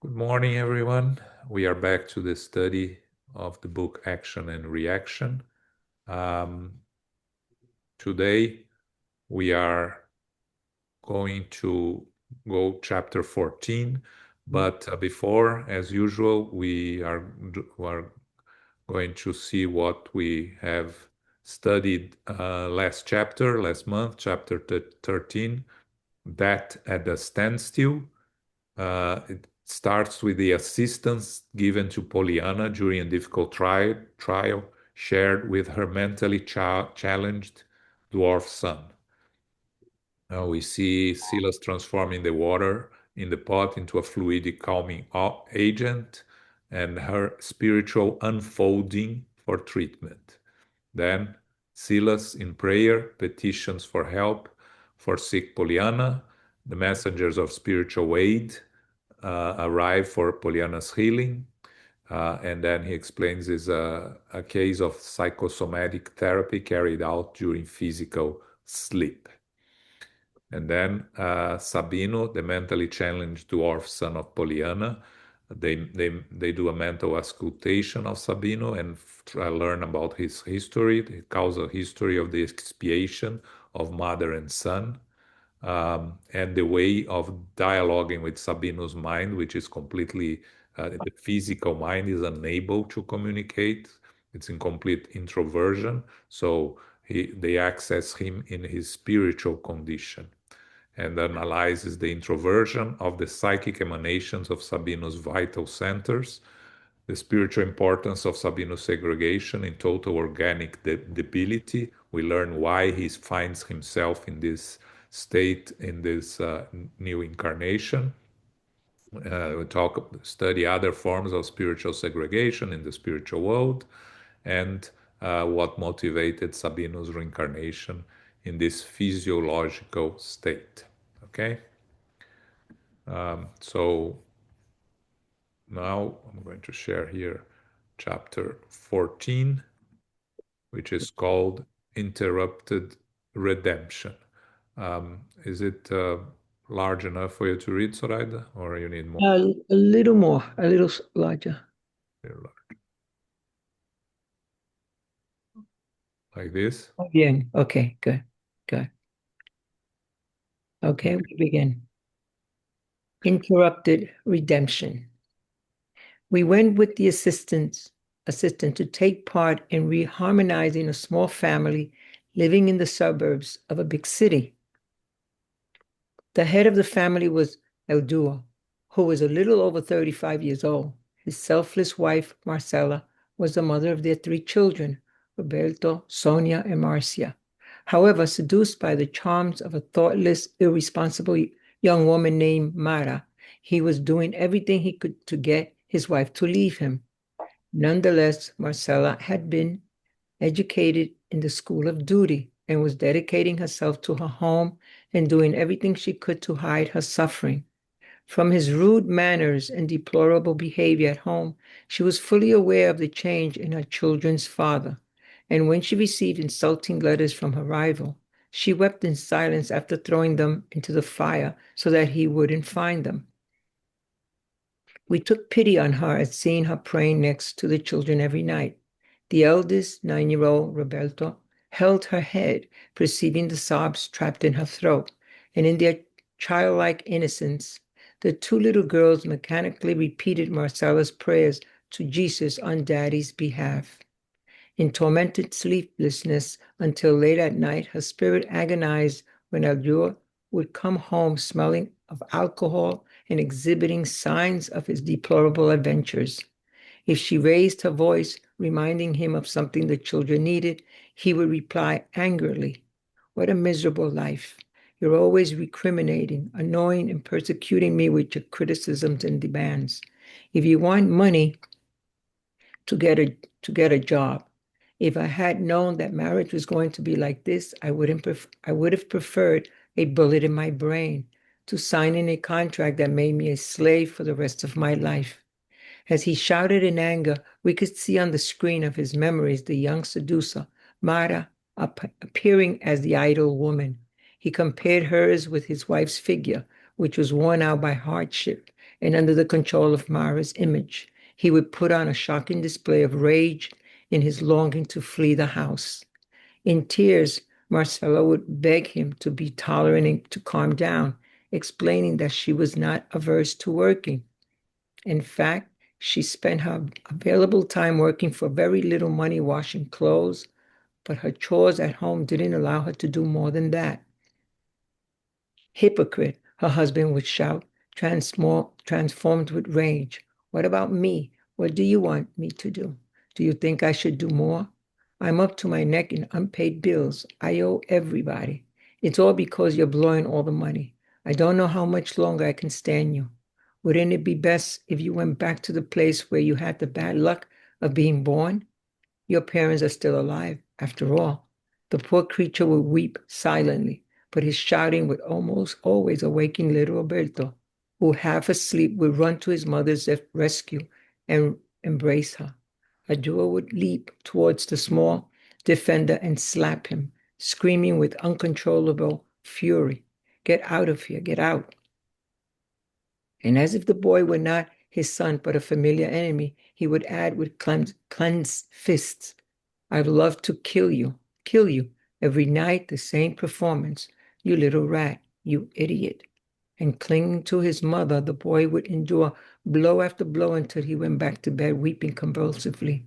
Good morning, everyone. We are back to the study of the book Action and Reaction. Today, we are going to go chapter 14, but before, as usual, we are going to see what we have studied last month, chapter 13, that at a standstill. It starts with the assistance given to Pollyanna during a difficult trial shared with her mentally challenged dwarf son. Now we see Silas transforming the water in the pot into a fluidic calming agent and her spiritual unfolding for treatment. Then Silas, in prayer, petitions for help for sick Pollyanna. The messengers of spiritual aid arrive for Pollyanna's healing. And then he explains is a case of psychosomatic therapy carried out during physical sleep. And then Sabino, the mentally challenged dwarf son of Pollyanna, they do a mental auscultation of Sabino and learn about his history, the causal history of the expiation of mother and son, and the way of dialoguing with Sabino's mind, which is completely, the physical mind is unable to communicate. It's in complete introversion. So they access him in his spiritual condition and analyzes the introversion of the psychic emanations of Sabino's vital centers, the spiritual importance of Sabino's segregation in total organic debility. We learn why he finds himself in this state in this new incarnation. We study other forms of spiritual segregation in the spiritual world, and what motivated Sabino's reincarnation in this physiological state. Okay, so now I'm going to share here chapter 14, which is called Interrupted Redemption. Is it large enough for you to read, Zoraida, or you need more? A little more, a little larger. Like this? Bien. Okay, good, good. Okay, we begin. Interrupted redemption. We went with the assistant to take part in reharmonizing a small family living in the suburbs of a big city. The head of the family was El Duo, who was a little over 35 years old. His selfless wife, Marcela, was the mother of their three children, Roberto, Sonia, and Marcia. However, seduced by the charms of a thoughtless, irresponsible young woman named Mara, he was doing everything he could to get his wife to leave him. Nonetheless, Marcela had been educated in the school of duty and was dedicating herself to her home and doing everything she could to hide her suffering. From his rude manners and deplorable behavior at home, she was fully aware of the change in her children's father. And when she received insulting letters from her rival, she wept in silence after throwing them into the fire so that he wouldn't find them. We took pity on her at seeing her praying next to the children every night. The eldest, 9-year-old Roberto, held her head, perceiving the sobs trapped in her throat, and in their childlike innocence, the two little girls mechanically repeated Marcela's prayers to Jesus on Daddy's behalf. In tormented sleeplessness until late at night, her spirit agonized when Aldur would come home smelling of alcohol and exhibiting signs of his deplorable adventures. If she raised her voice, reminding him of something the children needed, he would reply angrily, "What a miserable life. You're always recriminating, annoying, and persecuting me with your criticisms and demands. If you want money, to get a job. If I had known that marriage was going to be like this, I would have preferred a bullet in my brain to signing a contract that made me a slave for the rest of my life." As he shouted in anger, we could see on the screen of his memories the young seducer, Mara, appearing as the idle woman. He compared hers with his wife's figure, which was worn out by hardship, and under the control of Mara's image. He would put on a shocking display of rage in his longing to flee the house. In tears, Marcella would beg him to be tolerant and to calm down, explaining that she was not averse to working. In fact, she spent her available time working for very little money washing clothes, but her chores at home didn't allow her to do more than that. Hypocrite, her husband would shout, transformed with rage. What about me? What do you want me to do? Do you think I should do more? I'm up to my neck in unpaid bills. I owe everybody. It's all because you're blowing all the money. I don't know how much longer I can stand you. Wouldn't it be best if you went back to the place where you had the bad luck of being born? Your parents are still alive, after all. The poor creature would weep silently, but his shouting would almost always awaken little Roberto, who, half asleep, would run to his mother's rescue and embrace her. Adua would leap towards the small defender and slap him, screaming with uncontrollable fury, "Get out of here, get out." And as if the boy were not his son but a familiar enemy, he would add with clenched fists, "I'd love to kill you, every night the same performance, you little rat, you idiot." And clinging to his mother, the boy would endure blow after blow until he went back to bed weeping convulsively.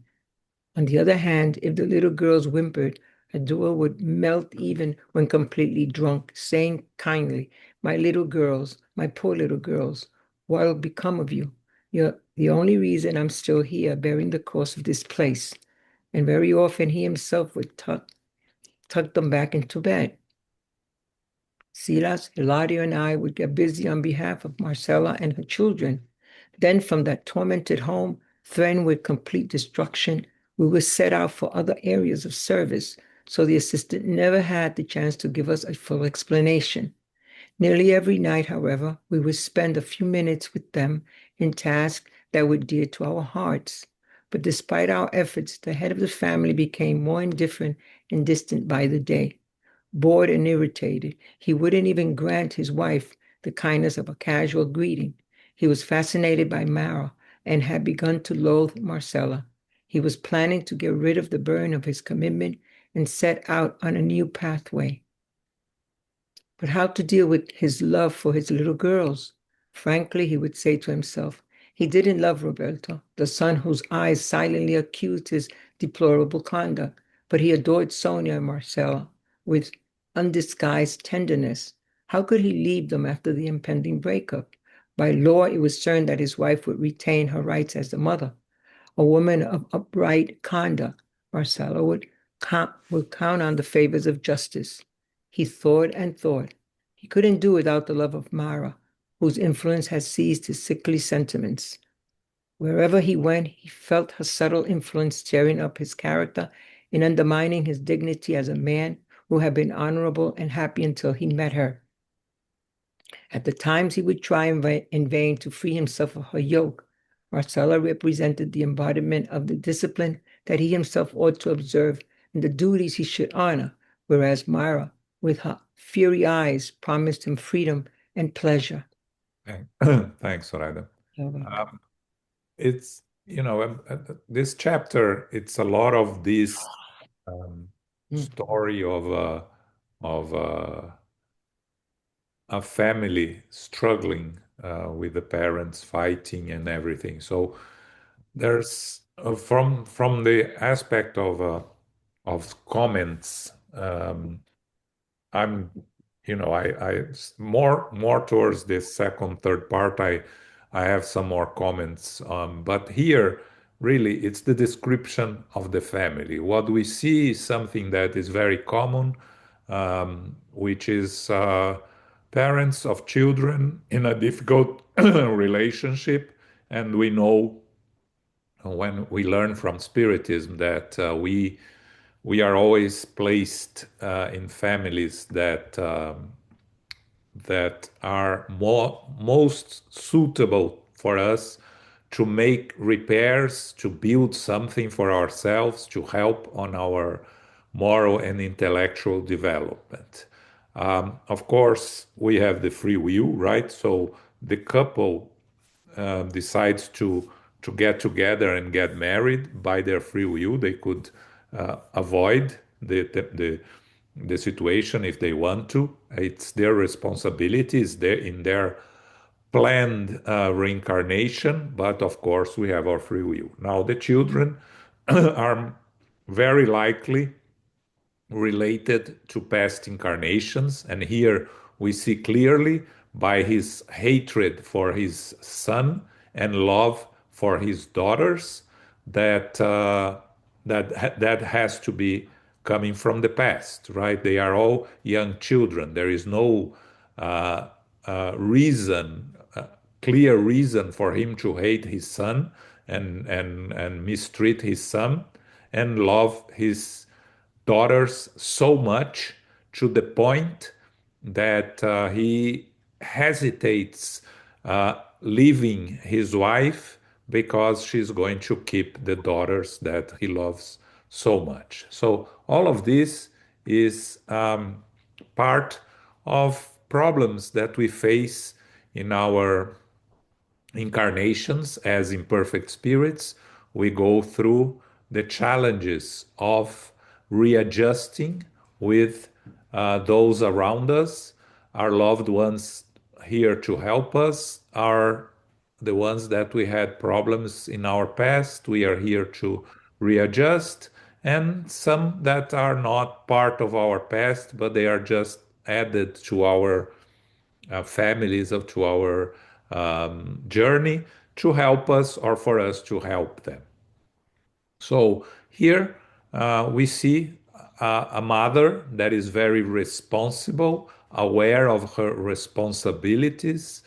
On the other hand, if the little girls whimpered, Adua would melt even when completely drunk, saying kindly, "My little girls, my poor little girls, what'll become of you? You're the only reason I'm still here bearing the cost of this place." And very often he himself would tuck them back into bed. Silas, Hilario, and I would get busy on behalf of Marcella and her children. Then, from that tormented home, threatened with complete destruction, we would set out for other areas of service, so the assistant never had the chance to give us a full explanation. Nearly every night, however, we would spend a few minutes with them in tasks that were dear to our hearts. But despite our efforts, the head of the family became more indifferent and distant by the day. Bored and irritated, he wouldn't even grant his wife the kindness of a casual greeting. He was fascinated by Mara and had begun to loathe Marcella. He was planning to get rid of the burden of his commitment and set out on a new pathway. But how to deal with his love for his little girls? Frankly, he would say to himself, he didn't love Roberto, the son whose eyes silently accused his deplorable conduct, but he adored Sonia and Marcella with undisguised tenderness. How could he leave them after the impending breakup? By law, it was certain that his wife would retain her rights as the mother. A woman of upright conduct, Marcella would count on the favors of justice. He thought and thought. He couldn't do without the love of Mara, whose influence had seized his sickly sentiments. Wherever he went, he felt her subtle influence tearing up his character and undermining his dignity as a man who had been honorable and happy until he met her. At the times he would try in vain to free himself of her yoke. Marcella represented the embodiment of the discipline that he himself ought to observe and the duties he should honor, whereas Myra, with her fiery eyes, promised him freedom and pleasure. Thanks, Zoraida. You're welcome. It's, this chapter, it's a lot of this story of a family struggling with the parents fighting and everything. So there's from the aspect of comments. I'm, I more towards this second, third part. I have some more comments. But here, really, it's the description of the family. What we see is something that is very common, which is parents of children in a difficult relationship, and we know when we learn from Spiritism that we are always placed in families that are most suitable for us to make repairs, to build something for ourselves, to help on our moral and intellectual development. Of course, we have the free will, right? So the couple decides to get together and get married by their free will. They could avoid the situation if they want to. It's their responsibility. It's in their planned reincarnation, but of course we have our free will. Now the children are very likely related to past incarnations. And here we see clearly by his hatred for his son and love for his daughters that that has to be coming from the past, right? They are all young children. There is no reason, clear reason for him to hate his son and mistreat his son and love his daughters so much to the point that he hesitates leaving his wife because she's going to keep the daughters that he loves so much. So all of this is part of problems that we face in our incarnations as imperfect spirits. We go through the challenges of readjusting with those around us. Our loved ones here to help us are the ones that we had problems in our past. We are here to readjust, and some that are not part of our past, but they are just added to our families or to our journey to help us or for us to help them. So here we see a mother that is very responsible, aware of her responsibilities,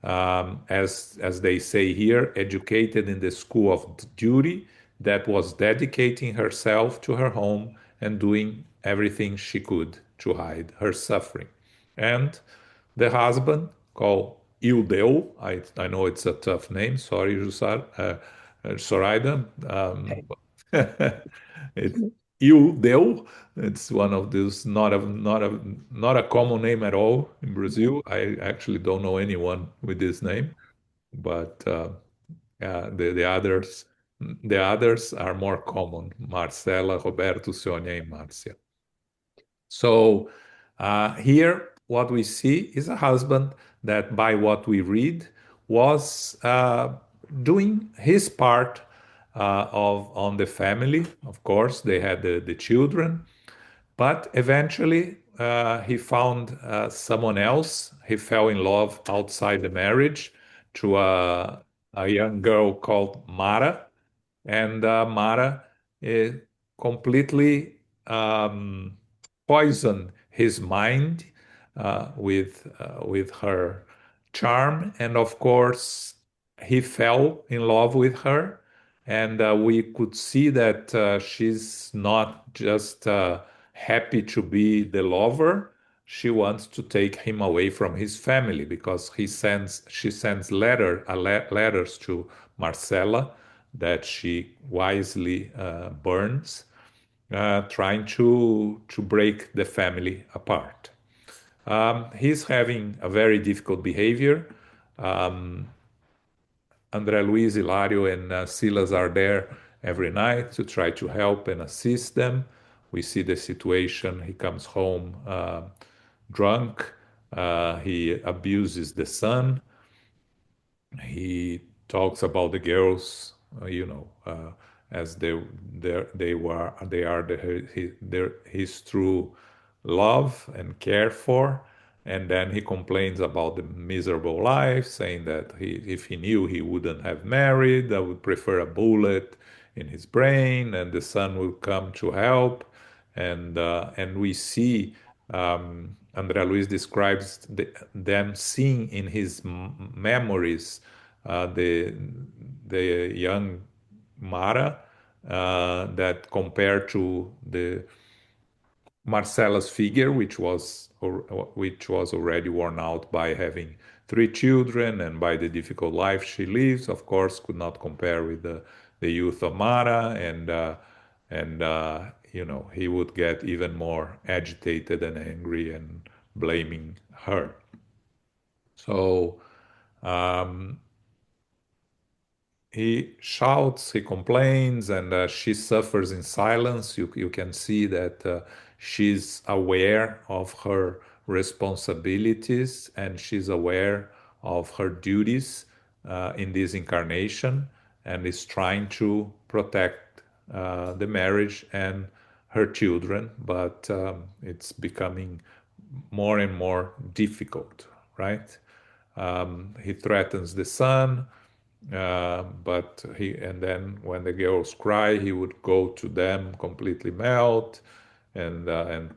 as they say here, educated in the school of duty, that was dedicating herself to her home and doing everything she could to hide her suffering. And the husband, called Ildeu, I know it's a tough name, sorry, Zoraida. It's Ildeu. It's one of those not a common name at all in Brazil. I actually don't know anyone with this name, but the others are more common. Marcela, Roberto, Sônia, and Márcia. So here, what we see is a husband that, by what we read, was doing his part of on the family. Of course, they had the children, but eventually he found someone else. He fell in love outside the marriage to a young girl called Mara, and Mara uh, completely poisoned his mind with her charm, and of course he fell in love with her, and we could see that she's not just happy to be the lover. She wants to take him away from his family because she sends letters to Marcella that she wisely burns, trying to break the family apart. He's having a very difficult behavior. Andre Luiz, Hilario, and Silas are there every night to try to help and assist them. We see the situation. He comes home drunk. He abuses the son. He talks about the girls, as they are his true love and care for. And then he complains about the miserable life, saying that if he knew, he wouldn't have married. I would prefer a bullet in his brain, and the son will come to help. And we see André Luiz describes them seeing in his memories the young Mara, that compared to the Marcella's figure, which was already worn out by having three children and by the difficult life she lives. Of course, could not compare with the youth of Mara, and he would get even more agitated and angry and blaming her. So he shouts, he complains, and she suffers in silence. You can see that she's aware of her responsibilities and she's aware of her duties in this incarnation and is trying to protect the marriage and her children, but it's becoming more and more difficult, right? He threatens the son, but and then when the girls cry, he would go to them, completely melt, and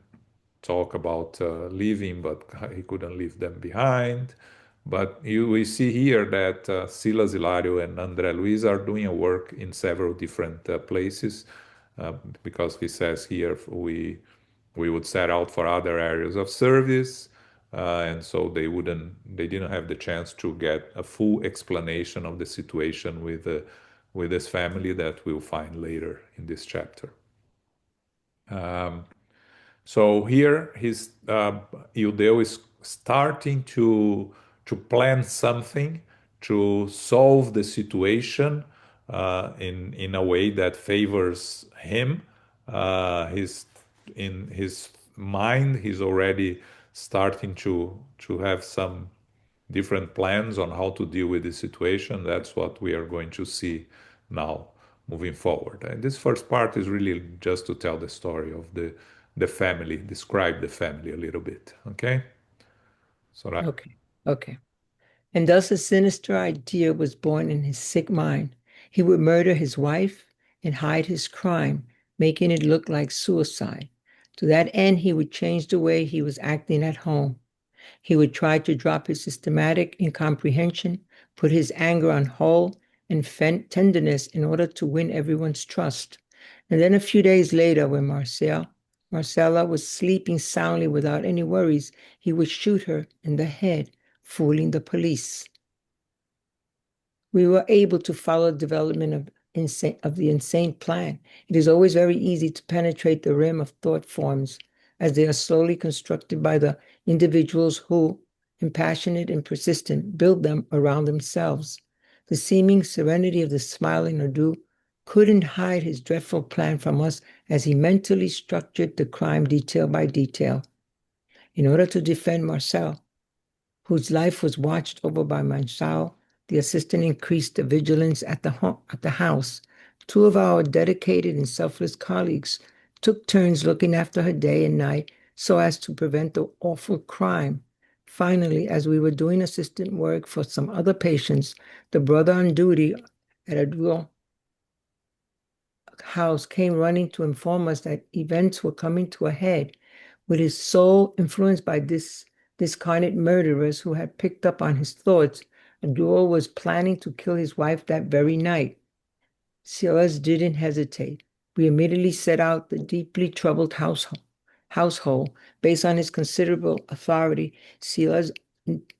talk about leaving, but he couldn't leave them behind. But we see here that Silas Hilario and Andre Luiz are doing a work in several different places, because he says here we would set out for other areas of service, and so they didn't have the chance to get a full explanation of the situation with this family that we'll find later in this chapter. So here he's Ildeo is starting to plan something to solve the situation in a way that favors him. He's in his mind. He's already starting to have some different plans on how to deal with the situation. That's what we are going to see now moving forward. And this first part is really just to tell the story of the family, describe the family a little bit. Okay? So that Okay. Okay. And thus a sinister idea was born in his sick mind. He would murder his wife and hide his crime, making it look like suicide. To that end, he would change the way he was acting at home. He would try to drop his systematic incomprehension, put his anger on hold, and tenderness in order to win everyone's trust. And then a few days later, when Marcella was sleeping soundly without any worries, he would shoot her in the head, fooling the police. We were able to follow the development of the insane plan. It is always very easy to penetrate the rim of thought forms as they are slowly constructed by the individuals who, impassionate and persistent, build them around themselves. The seeming serenity of the smiling Nadu couldn't hide his dreadful plan from us as he mentally structured the crime detail by detail. In order to defend Marcel, whose life was watched over by Mansao, the assistant increased the vigilance at the house. Two of our dedicated and selfless colleagues took turns looking after her day and night so as to prevent the awful crime. Finally, as we were doing assistant work for some other patients, the brother on duty at a dual house came running to inform us that events were coming to a head. With his soul influenced by discarnate murderers who had picked up on his thoughts, Abdul was planning to kill his wife that very night. Silas didn't hesitate. We immediately set out the deeply troubled household. Based on his considerable authority, Silas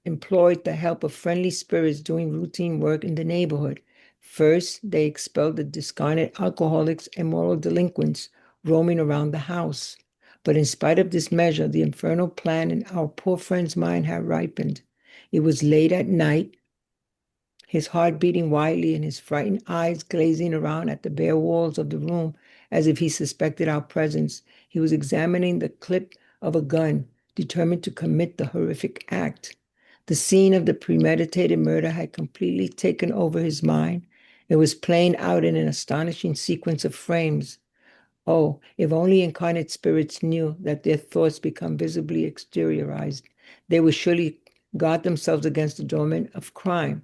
employed the help of friendly spirits doing routine work in the neighborhood. First, they expelled the discarnate alcoholics and moral delinquents roaming around the house. But in spite of this measure, the infernal plan in our poor friend's mind had ripened. It was late at night, his heart beating wildly and his frightened eyes glazing around at the bare walls of the room as if he suspected our presence. He was examining the clip of a gun, determined to commit the horrific act. The scene of the premeditated murder had completely taken over his mind. It was playing out in an astonishing sequence of frames. Oh, if only incarnate spirits knew that their thoughts become visibly exteriorized, they would surely guard themselves against the dormant of crime.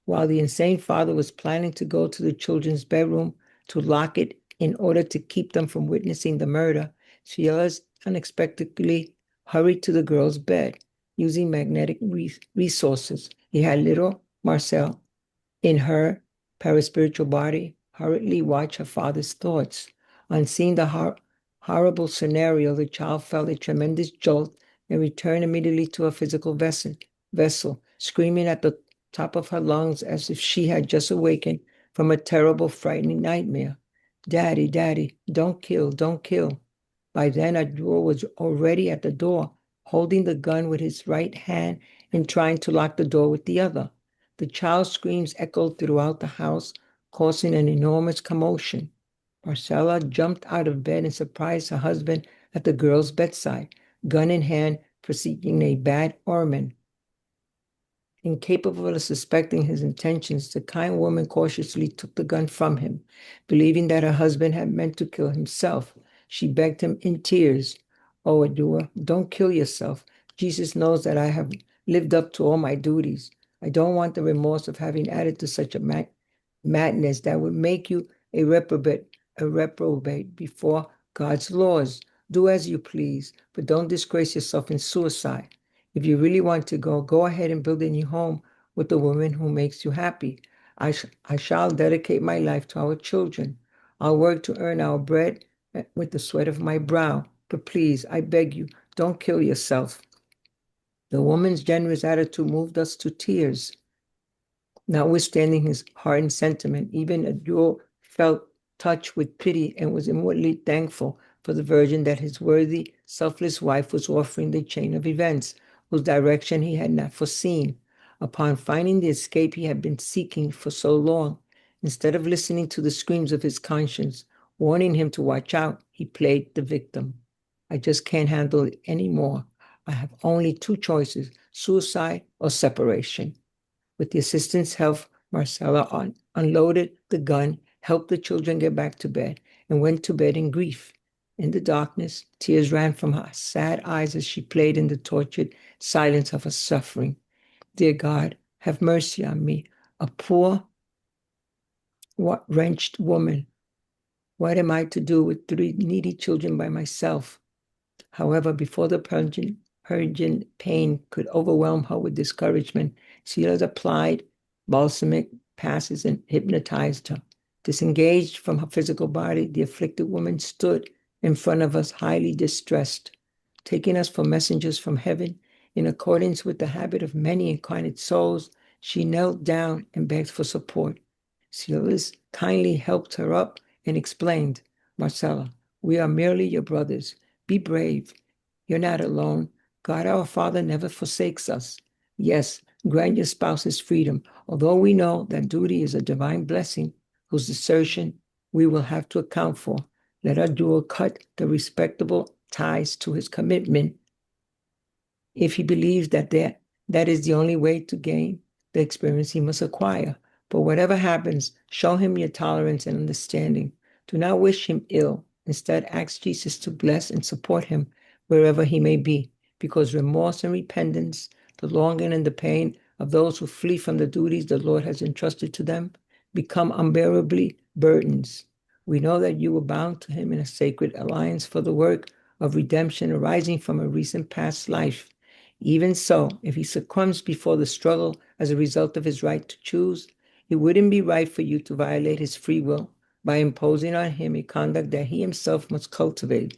While the insane father was planning to go to the children's bedroom to lock it in order to keep them from witnessing the murder, Silas unexpectedly hurried to the girl's bed. Using magnetic resources, he had little Marcel in her paraspiritual body hurriedly watch her father's thoughts. On seeing the horrible scenario, the child felt a tremendous jolt and returned immediately to her physical vessel, screaming at the top of her lungs as if she had just awakened from a terrible, frightening nightmare. Daddy, Daddy, don't kill, don't kill. By then, Abdul was already at the door, holding the gun with his right hand and trying to lock the door with the other. The child's screams echoed throughout the house, causing an enormous commotion. Marcella jumped out of bed and surprised her husband at the girl's bedside, gun in hand, foreseeing a bad omen. Incapable of suspecting his intentions, the kind woman cautiously took the gun from him. Believing that her husband had meant to kill himself, she begged him in tears, "Oh, Adua, don't kill yourself. Jesus knows that I have lived up to all my duties. I don't want the remorse of having added to such a madness that would make you a reprobate before God's laws. Do as you please, but don't disgrace yourself in suicide. If you really want to go ahead and build a new home with the woman who makes you happy. I shall dedicate my life to our children. I'll work to earn our bread with the sweat of my brow. But please, I beg you, don't kill yourself." The woman's generous attitude moved us to tears. Notwithstanding his hardened sentiment, even Abdul felt touched with pity and was inwardly thankful for the virgin that his worthy, selfless wife was offering the chain of events whose direction he had not foreseen. Upon finding the escape he had been seeking for so long, instead of listening to the screams of his conscience, warning him to watch out, he played the victim. "I just can't handle it anymore. I have only two choices, suicide or separation." With the assistant's help, Marcella unloaded the gun, helped the children get back to bed, and went to bed in grief. In the darkness, tears ran from her sad eyes as she played in the tortured silence of her suffering. "Dear God, have mercy on me, a poor, wrenched woman. What am I to do with three needy children by myself?" However, before the pungent pain could overwhelm her with discouragement, Sheila applied balsamic passes and hypnotized her. Disengaged from her physical body, the afflicted woman stood in front of us, highly distressed. Taking us for messengers from heaven, in accordance with the habit of many incarnate souls, she knelt down and begged for support. Silas kindly helped her up and explained, "Marcella, we are merely your brothers. Be brave. You're not alone. God our Father never forsakes us. Yes, grant your spouse's freedom, although we know that duty is a divine blessing whose desertion we will have to account for. Let our duo cut the respectable ties to his commitment if he believes that is the only way to gain the experience he must acquire. But whatever happens, show him your tolerance and understanding. Do not wish him ill. Instead, ask Jesus to bless and support him wherever he may be, because remorse and repentance, the longing and the pain of those who flee from the duties the Lord has entrusted to them, become unbearably burdens. We know that you were bound to him in a sacred alliance for the work of redemption arising from a recent past life. Even so, if he succumbs before the struggle as a result of his right to choose, it wouldn't be right for you to violate his free will by imposing on him a conduct that he himself must cultivate.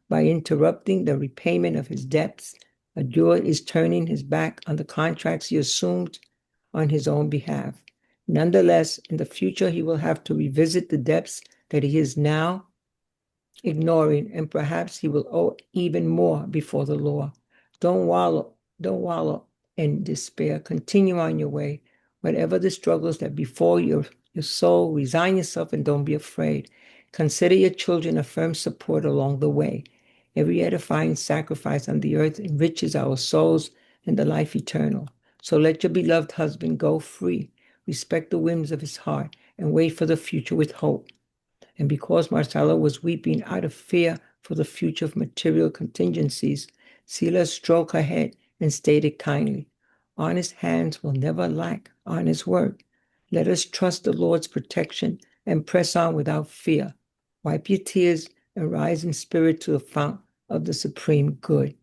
By interrupting the repayment of his debts, Adua is turning his back on the contracts he assumed on his own behalf. Nonetheless, in the future, he will have to revisit the debts that he is now ignoring, and perhaps he will owe even more before the law. Don't wallow in despair. Continue on your way. Whatever the struggles that befall your soul, resign yourself and don't be afraid. Consider your children a firm support along the way. Every edifying sacrifice on the earth enriches our souls in the life eternal. So let your beloved husband go free, respect the whims of his heart, and wait for the future with hope. And because Marcella was weeping out of fear for the future of material contingencies, Sila stroked her head and stated kindly, "Honest hands will never lack honest work. Let us trust the Lord's protection and press on without fear. Wipe your tears and rise in spirit to the fount of the supreme good."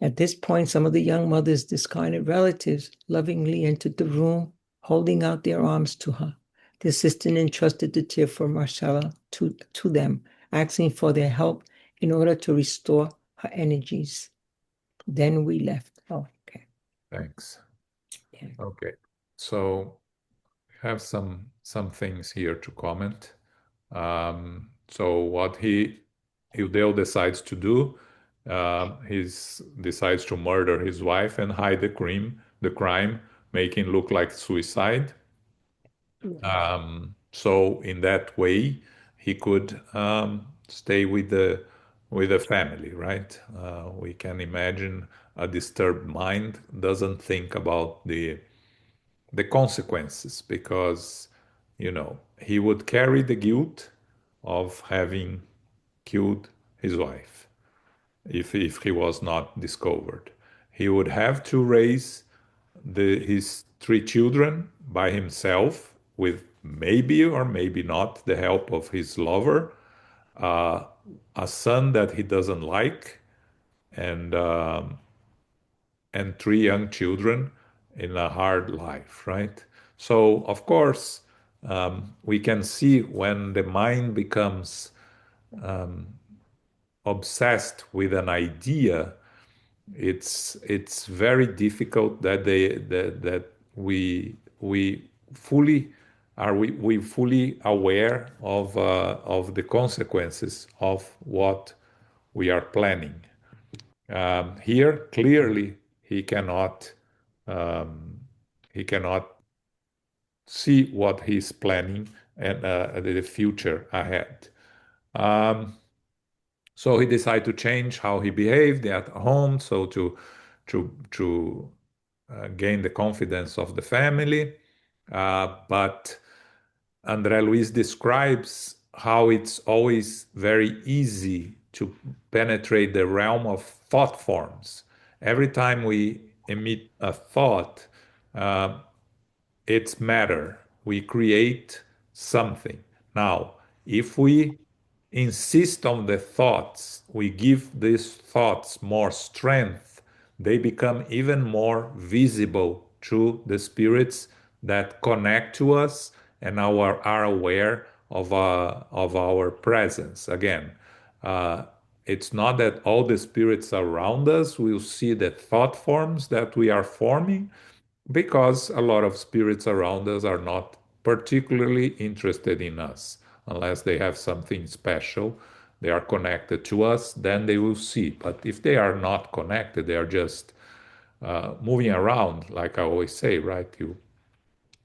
At this point, some of the young mother's discarded relatives lovingly entered the room, holding out their arms to her. The assistant entrusted the tear for Marcella to them, asking for their help in order to restore her energies. Then we left. Oh, okay. Thanks. Yeah. Okay. So we have some things here to comment. So what Hildeo decides to do, he decides to murder his wife and hide the crime, making look like suicide. Right. So in that way, he could stay with the family, right? We can imagine a disturbed mind doesn't think about the consequences because, he would carry the guilt of having killed his wife if he was not discovered. He would have to raise his three children by himself with maybe or maybe not the help of his lover, uh, a son that he doesn't like, and three young children in a hard life, right? So, of course, we can see when the mind becomes obsessed with an idea, it's very difficult that we fully we fully aware of the consequences of what we are planning. Here, clearly, um, he cannot see what he's planning and the future ahead. Um, so he decided to change how he behaved at home, so to gain the confidence of the family. But Andre Luiz describes how it's always very easy to penetrate the realm of thought forms. Every time we emit a thought, uh, it's matter. We create something. Now, if we insist on the thoughts, we give these thoughts more strength, they become even more visible to the spirits that connect to us and are aware of our presence. Again, uh, it's not that all the spirits around us will see the thought forms that we are forming, because a lot of spirits around us are not particularly interested in us unless they have something special. They are connected to us, then they will see. But if they are not connected, they are just moving around, like I always say, right?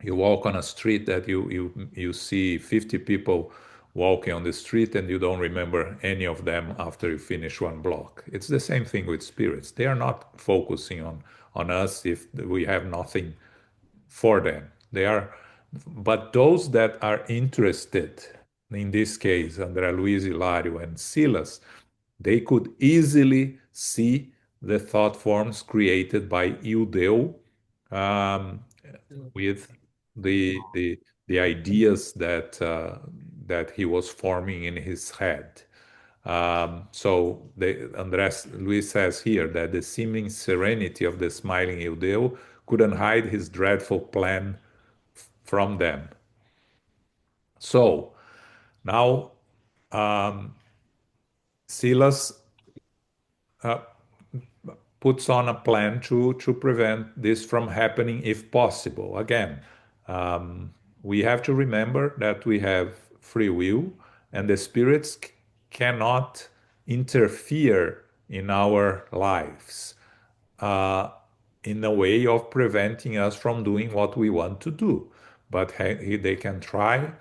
You walk on a street that you see 50 people walking on the street and you don't remember any of them after you finish one block. It's the same thing with spirits. They are not focusing on us if we have nothing for them. They are, but those that are interested, in this case, Andrea Luiz, Hilario, and Silas, they could easily see the thought forms created by Ildeu, um, with the ideas that he was forming in his head. Andres Luis says here that the seeming serenity of the smiling Ildeu couldn't hide his dreadful plan from them. So now Silas puts on a plan to prevent this from happening if possible. Again, we have to remember that we have free will and the spirits cannot interfere in our lives uh, in a way of preventing us from doing what we want to do. But they can try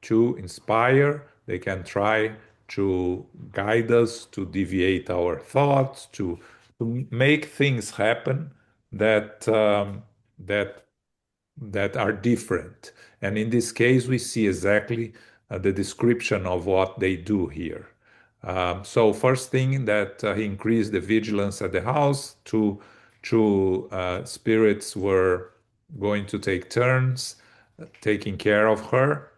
to inspire, they can try to guide us, to deviate our thoughts, to make things happen that that that are different. And in this case, we see exactly the description of what they do here. So first thing that he increased the vigilance at the house. Two spirits were going to take turns taking care of her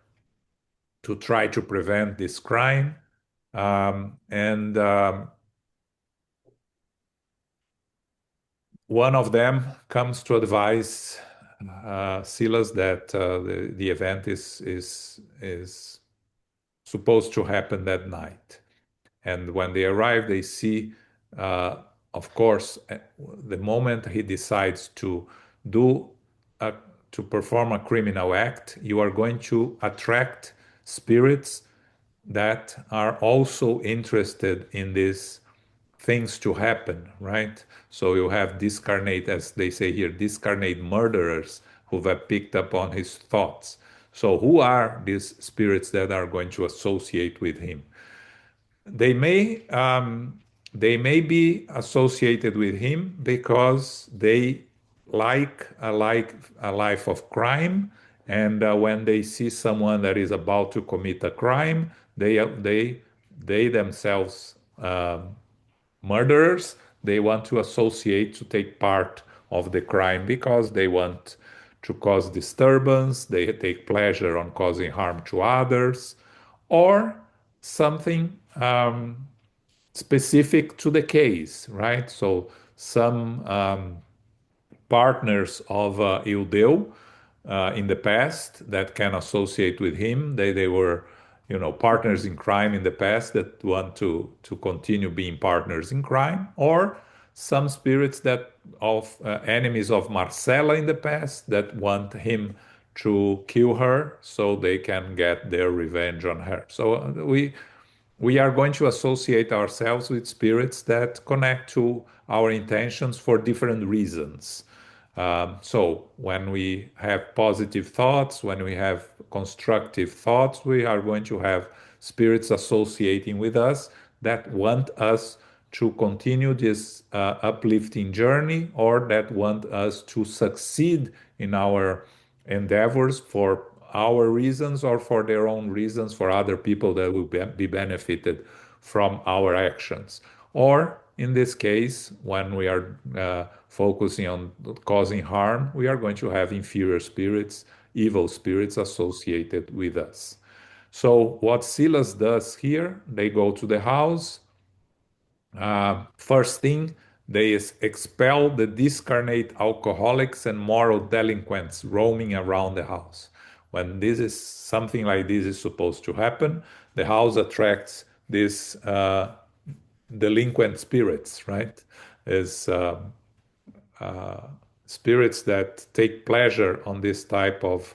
to try to prevent this crime. And one of them comes to advise Silas that the event is supposed to happen that night. And when they arrive, they see, uh, of course, the moment he decides to do a, to perform a criminal act, you are going to attract spirits that are also interested in this things to happen, right? So you have discarnate, as they say here, discarnate murderers who have picked up on his thoughts. So who are these spirits that are going to associate with him? They may they may be associated with him because they like a life of crime, and when they see someone that is about to commit a crime, they themselves murderers. They want to associate to take part of the crime because they want to cause disturbance. They take pleasure on causing harm to others, or something specific to the case, right? So some partners of Ildeu in the past that can associate with him. They were, partners in crime in the past that want to continue being partners in crime, or some spirits that of enemies of Marcella in the past that want him to kill her so they can get their revenge on her. So we are going to associate ourselves with spirits that connect to our intentions for different reasons. So when we have positive thoughts, when we have constructive thoughts, we are going to have spirits associating with us that want us to continue this uplifting journey, or that want us to succeed in our endeavors for our reasons or for their own reasons, for other people that will be benefited from our actions. Or in this case, when we are focusing on causing harm, we are going to have inferior spirits, evil spirits associated with us. So, what Silas does here, they go to the house. First thing, they expel the discarnate alcoholics and moral delinquents roaming around the house. When this is something like this is supposed to happen, the house attracts these delinquent spirits, right? Is spirits that take pleasure on this type of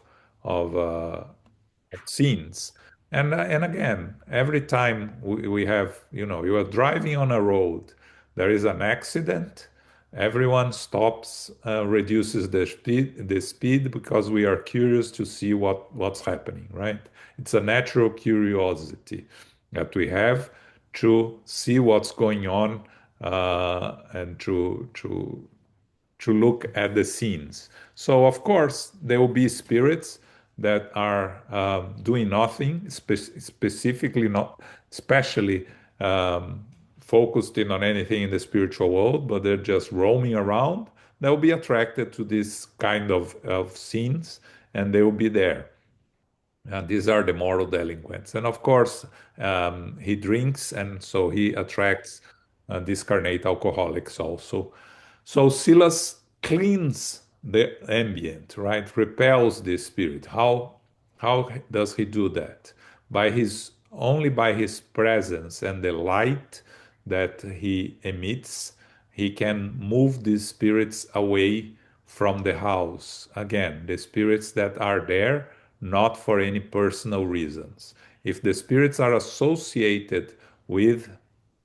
scenes. And again, every time we have, you are driving on a road, there is an accident, everyone stops, reduces the speed because we are curious to see what's happening, right? It's a natural curiosity that we have to see what's going on, and to look at the scenes. So, of course, there will be spirits that are doing nothing, specifically not, especially focused in on anything in the spiritual world, but they're just roaming around. They'll be attracted to this kind of scenes, and they will be there. These are the moral delinquents. And of course, he drinks, and so he attracts discarnate alcoholics also. So Silas cleans the ambient, right? Repels this spirit. How does he do that? By his only by his presence and the light that he emits, he can move these spirits away from the house. Again, the spirits that are there not for any personal reasons. If the spirits are associated with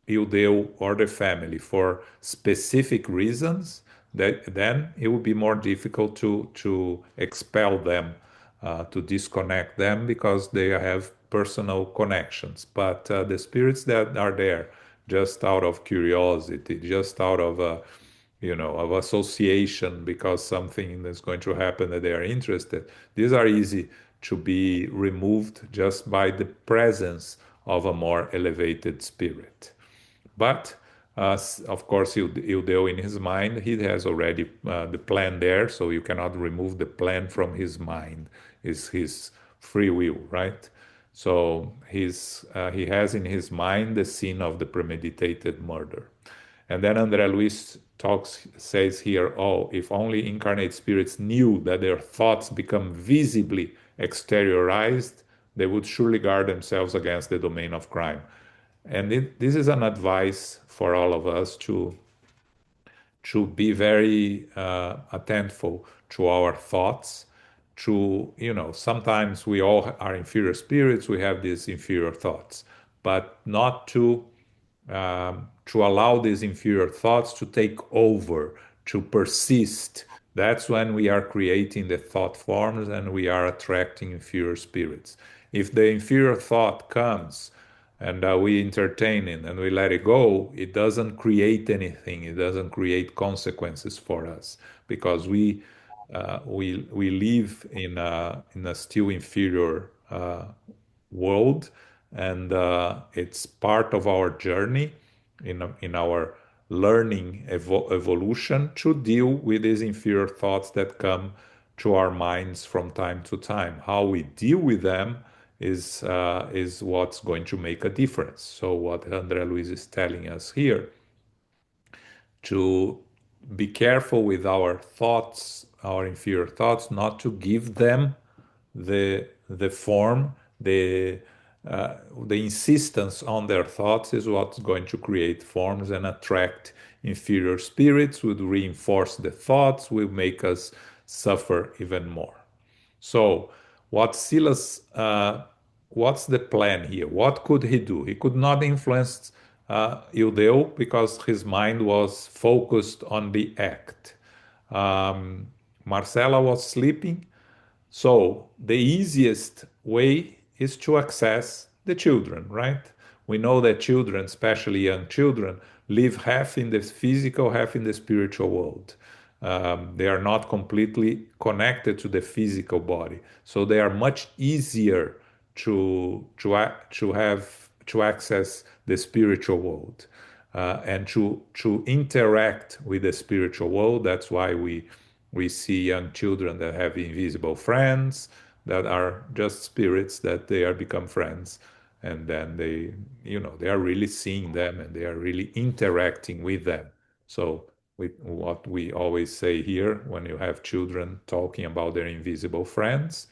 Ildeu or the family for specific reasons, then it will be more difficult to expel them, to disconnect them because they have personal connections. But the spirits that are there just out of curiosity, just out of of association because something is going to happen that they are interested. These are easy to be removed just by the presence of a more elevated spirit. But of course, Ildeu in his mind, he has already the plan there, so you cannot remove the plan from his mind. It's his free will, right? So he has in his mind the scene of the premeditated murder. And then Andre Luiz says here, oh, if only incarnate spirits knew that their thoughts become visibly exteriorized, they would surely guard themselves against the domain of crime. And this is an advice for all of us to be very attentive to our thoughts. Sometimes we all are inferior spirits, we have these inferior thoughts, but not to to allow these inferior thoughts to take over, to persist. That's when we are creating the thought forms and we are attracting inferior spirits. If the inferior thought comes and we entertain it and we let it go, it doesn't create anything. It doesn't create consequences for us because we live in a still inferior world, and it's part of our journey in our learning evolution to deal with these inferior thoughts that come to our minds from time to time. How we deal with them is what's going to make a difference. So what Andre Luiz is telling us here, to be careful with our thoughts, our inferior thoughts, not to give them the form, the insistence on their thoughts is what's going to create forms and attract inferior spirits, would reinforce the thoughts, will make us suffer even more. So, what Silas, what's the plan here? What could he do? He could not influence Ildeo because his mind was focused on the act. Um, Marcella was sleeping, so the easiest way is to access the children, right? We know that children, especially young children, live half in the physical, half in the spiritual world. They are not completely connected to the physical body, so they are much easier to access the spiritual world and to interact with the spiritual world. That's why we see young children that have invisible friends that are just spirits that they are become friends, and then they are really seeing them and they are really interacting with them. So what we always say here, when you have children talking about their invisible friends,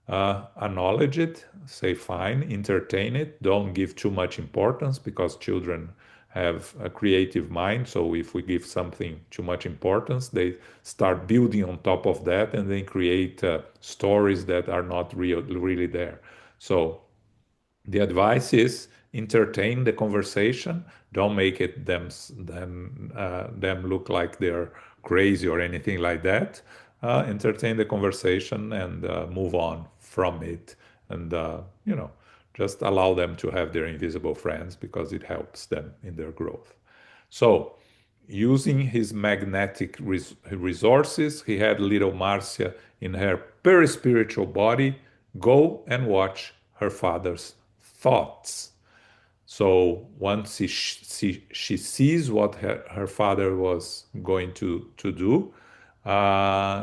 acknowledge it, say fine, entertain it, don't give too much importance because children have a creative mind. So if we give something too much importance, they start building on top of that and they create stories that are not really there. So the advice is entertain the conversation. Don't make it them look like they're crazy or anything like that. Entertain the conversation and move on from it, and just allow them to have their invisible friends because it helps them in their growth. So, using his magnetic resources, he had little Marcia in her perispiritual body go and watch her father's thoughts. So once she sees what her father was going to do,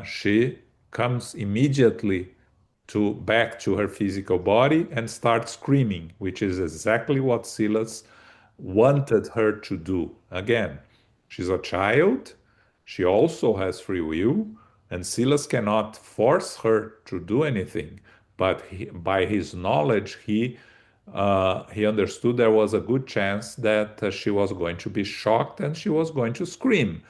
she comes immediately back to her physical body and starts screaming, which is exactly what Silas wanted her to do. Again, she's a child. She also has free will, and Silas cannot force her to do anything. But by his knowledge, he understood there was a good chance that she was going to be shocked and she was going to scream.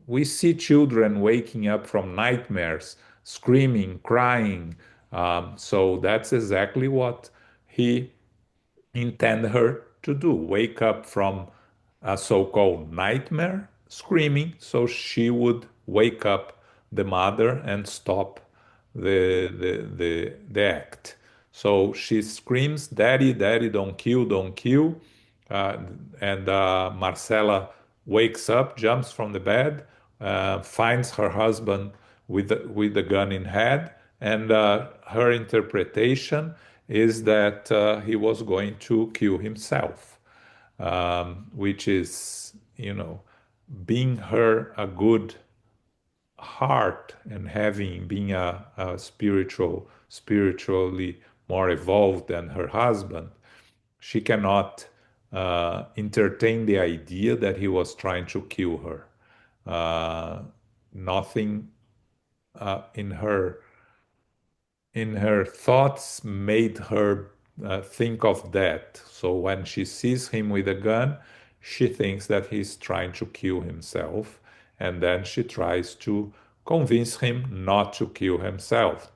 We see children waking up from nightmares, screaming, crying. So that's exactly what he intend her to do, wake up from a so-called nightmare screaming, so she would wake up the mother and stop the act. So she screams, "Daddy, Daddy, don't kill, don't kill." uh, and Marcella wakes up, jumps from the bed, finds her husband with the gun in hand, and her interpretation is that he was going to kill himself, which is, being her a good heart and being a spiritually more evolved than her husband, she cannot entertain the idea that he was trying to kill her. Nothing in her thoughts made her think of that. So when she sees him with a gun, she thinks that he's trying to kill himself, and then she tries to convince him not to kill himself.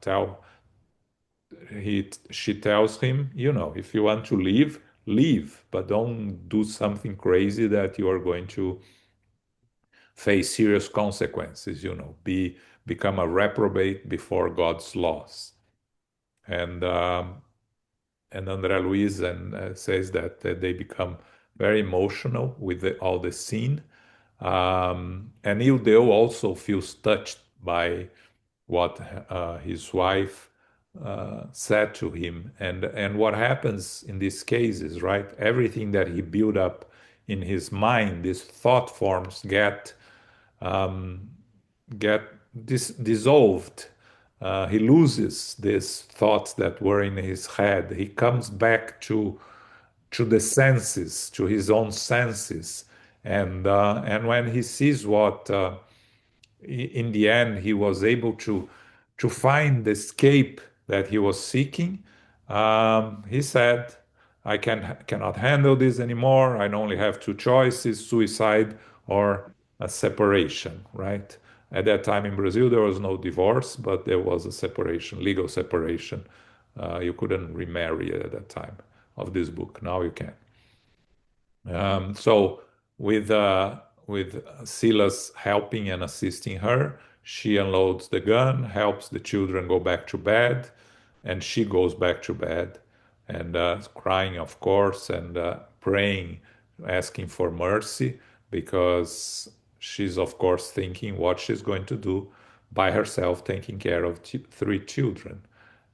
She tells him, if you want to live, live, but don't do something crazy that you are going to face serious consequences, become a reprobate before God's laws. And Andre Luiz says that they become very emotional with all the scene. And Ildeo also feels touched by what his wife said to him, and what happens in these cases, right? Everything that he built up in his mind, these thought forms um, get dissolved. He loses these thoughts that were in his head. He comes back to the senses, to his own senses, and when he sees what in the end he was able to find the escape that he was seeking. He said, "I cannot handle this anymore. I only have two choices: suicide or a separation." Right? At that time in Brazil, there was no divorce, but there was a separation, legal separation. You couldn't remarry at that time of this book. Now you can. So with Silas helping and assisting her, she unloads the gun, helps the children go back to bed, and she goes back to bed and crying, of course, and praying, asking for mercy because she's, of course, thinking what she's going to do by herself, taking care of three children.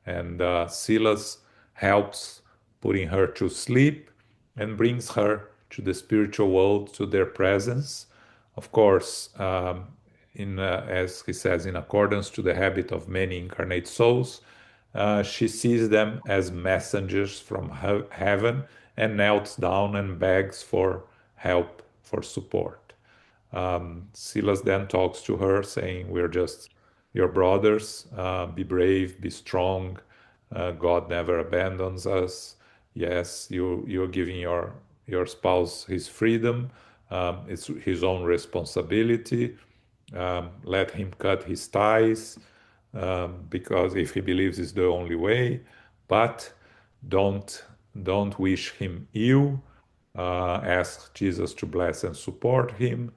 And Silas helps putting her to sleep and brings her to the spiritual world, to their presence. Of course, as he says, in accordance to the habit of many incarnate souls, she sees them as messengers from heaven and kneels down and begs for help, for support. Silas then talks to her, saying, "We're just your brothers. Be brave, be strong. God never abandons us. Yes, you're giving your spouse his freedom. It's his own responsibility. Let him cut his ties because if he believes it's the only way, but don't don't wish him ill. Ask Jesus to bless and support him.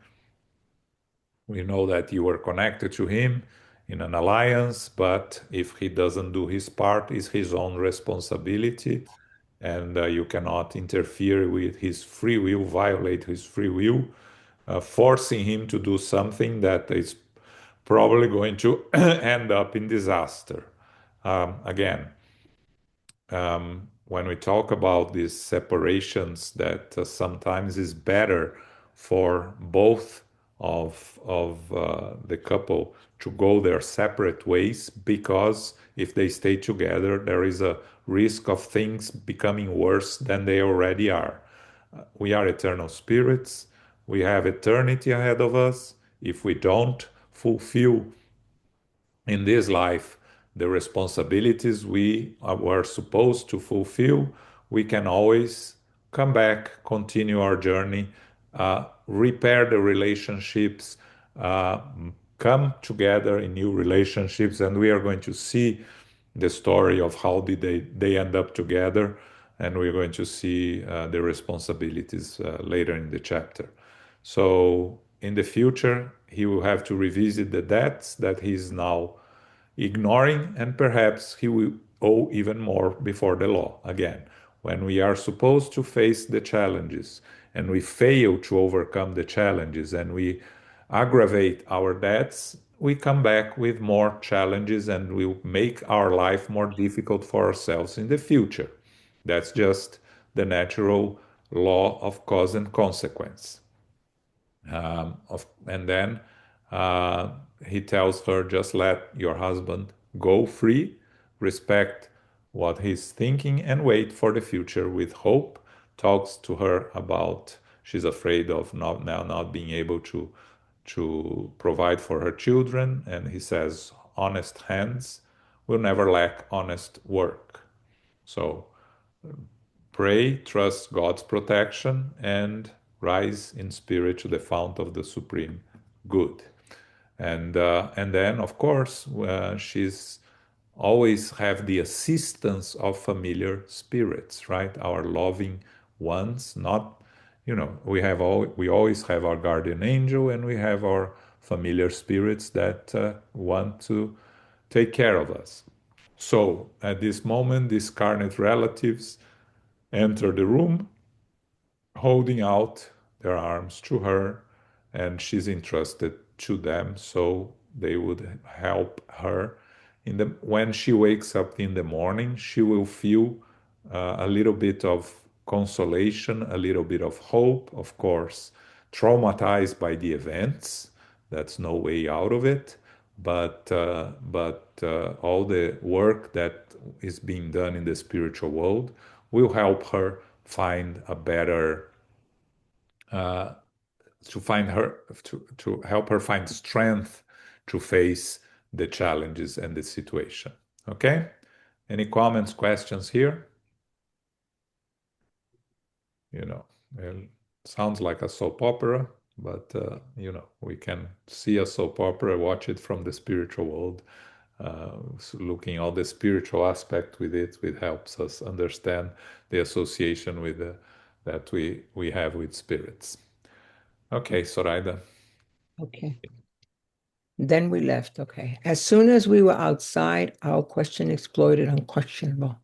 We know that you are connected to him in an alliance, but if he doesn't do his part, it's his own responsibility, and you cannot interfere with his free will, violate his free will, forcing him to do something that is probably going to end up in disaster. Again, when we talk about these separations, that sometimes is better for both of the couple to go their separate ways, because if they stay together, there is a risk of things becoming worse than they already are. We are eternal spirits. We have eternity ahead of us. If we don't fulfill in this life the responsibilities we were supposed to fulfill, we can always come back, continue our journey, repair the relationships, uh, come together in new relationships, and we are going to see the story of how did they end up together, and we're going to see the responsibilities later in the chapter. So in the future, he will have to revisit the debts that he's now ignoring, and perhaps he will owe even more before the law. Again, when we are supposed to face the challenges and we fail to overcome the challenges and we aggravate our debts, we come back with more challenges and we make our life more difficult for ourselves in the future. That's just the natural law of cause and consequence. And then uh, he tells her, just let your husband go free, respect what he's thinking, and wait for the future with hope. Talks to her about she's afraid of not being able to provide for her children, and he says, honest hands will never lack honest work. So pray, trust God's protection, and rise in spirit to the fount of the supreme good. And then, of course, she's always have the assistance of familiar spirits, right? Our loving ones, not, we always have our guardian angel and we have our familiar spirits that want to take care of us. So at this moment, these carnate relatives enter the room holding out their arms to her, and she's entrusted to them so they would help her. When she wakes up in the morning, she will feel a little bit of consolation, a little bit of hope, of course, traumatized by the events. That's no way out of it. But all the work that is being done in the spiritual world will help her find a better to help her find strength to face the challenges and the situation. Okay? Any comments, questions here? It sounds like a soap opera, but we can see a soap opera, watch it from the spiritual world. So looking all the spiritual aspect with it, helps us understand the association with that we have with spirits. Okay, Soraida. Okay. Then we left. Okay. As soon as we were outside, our question exploded unquestionable.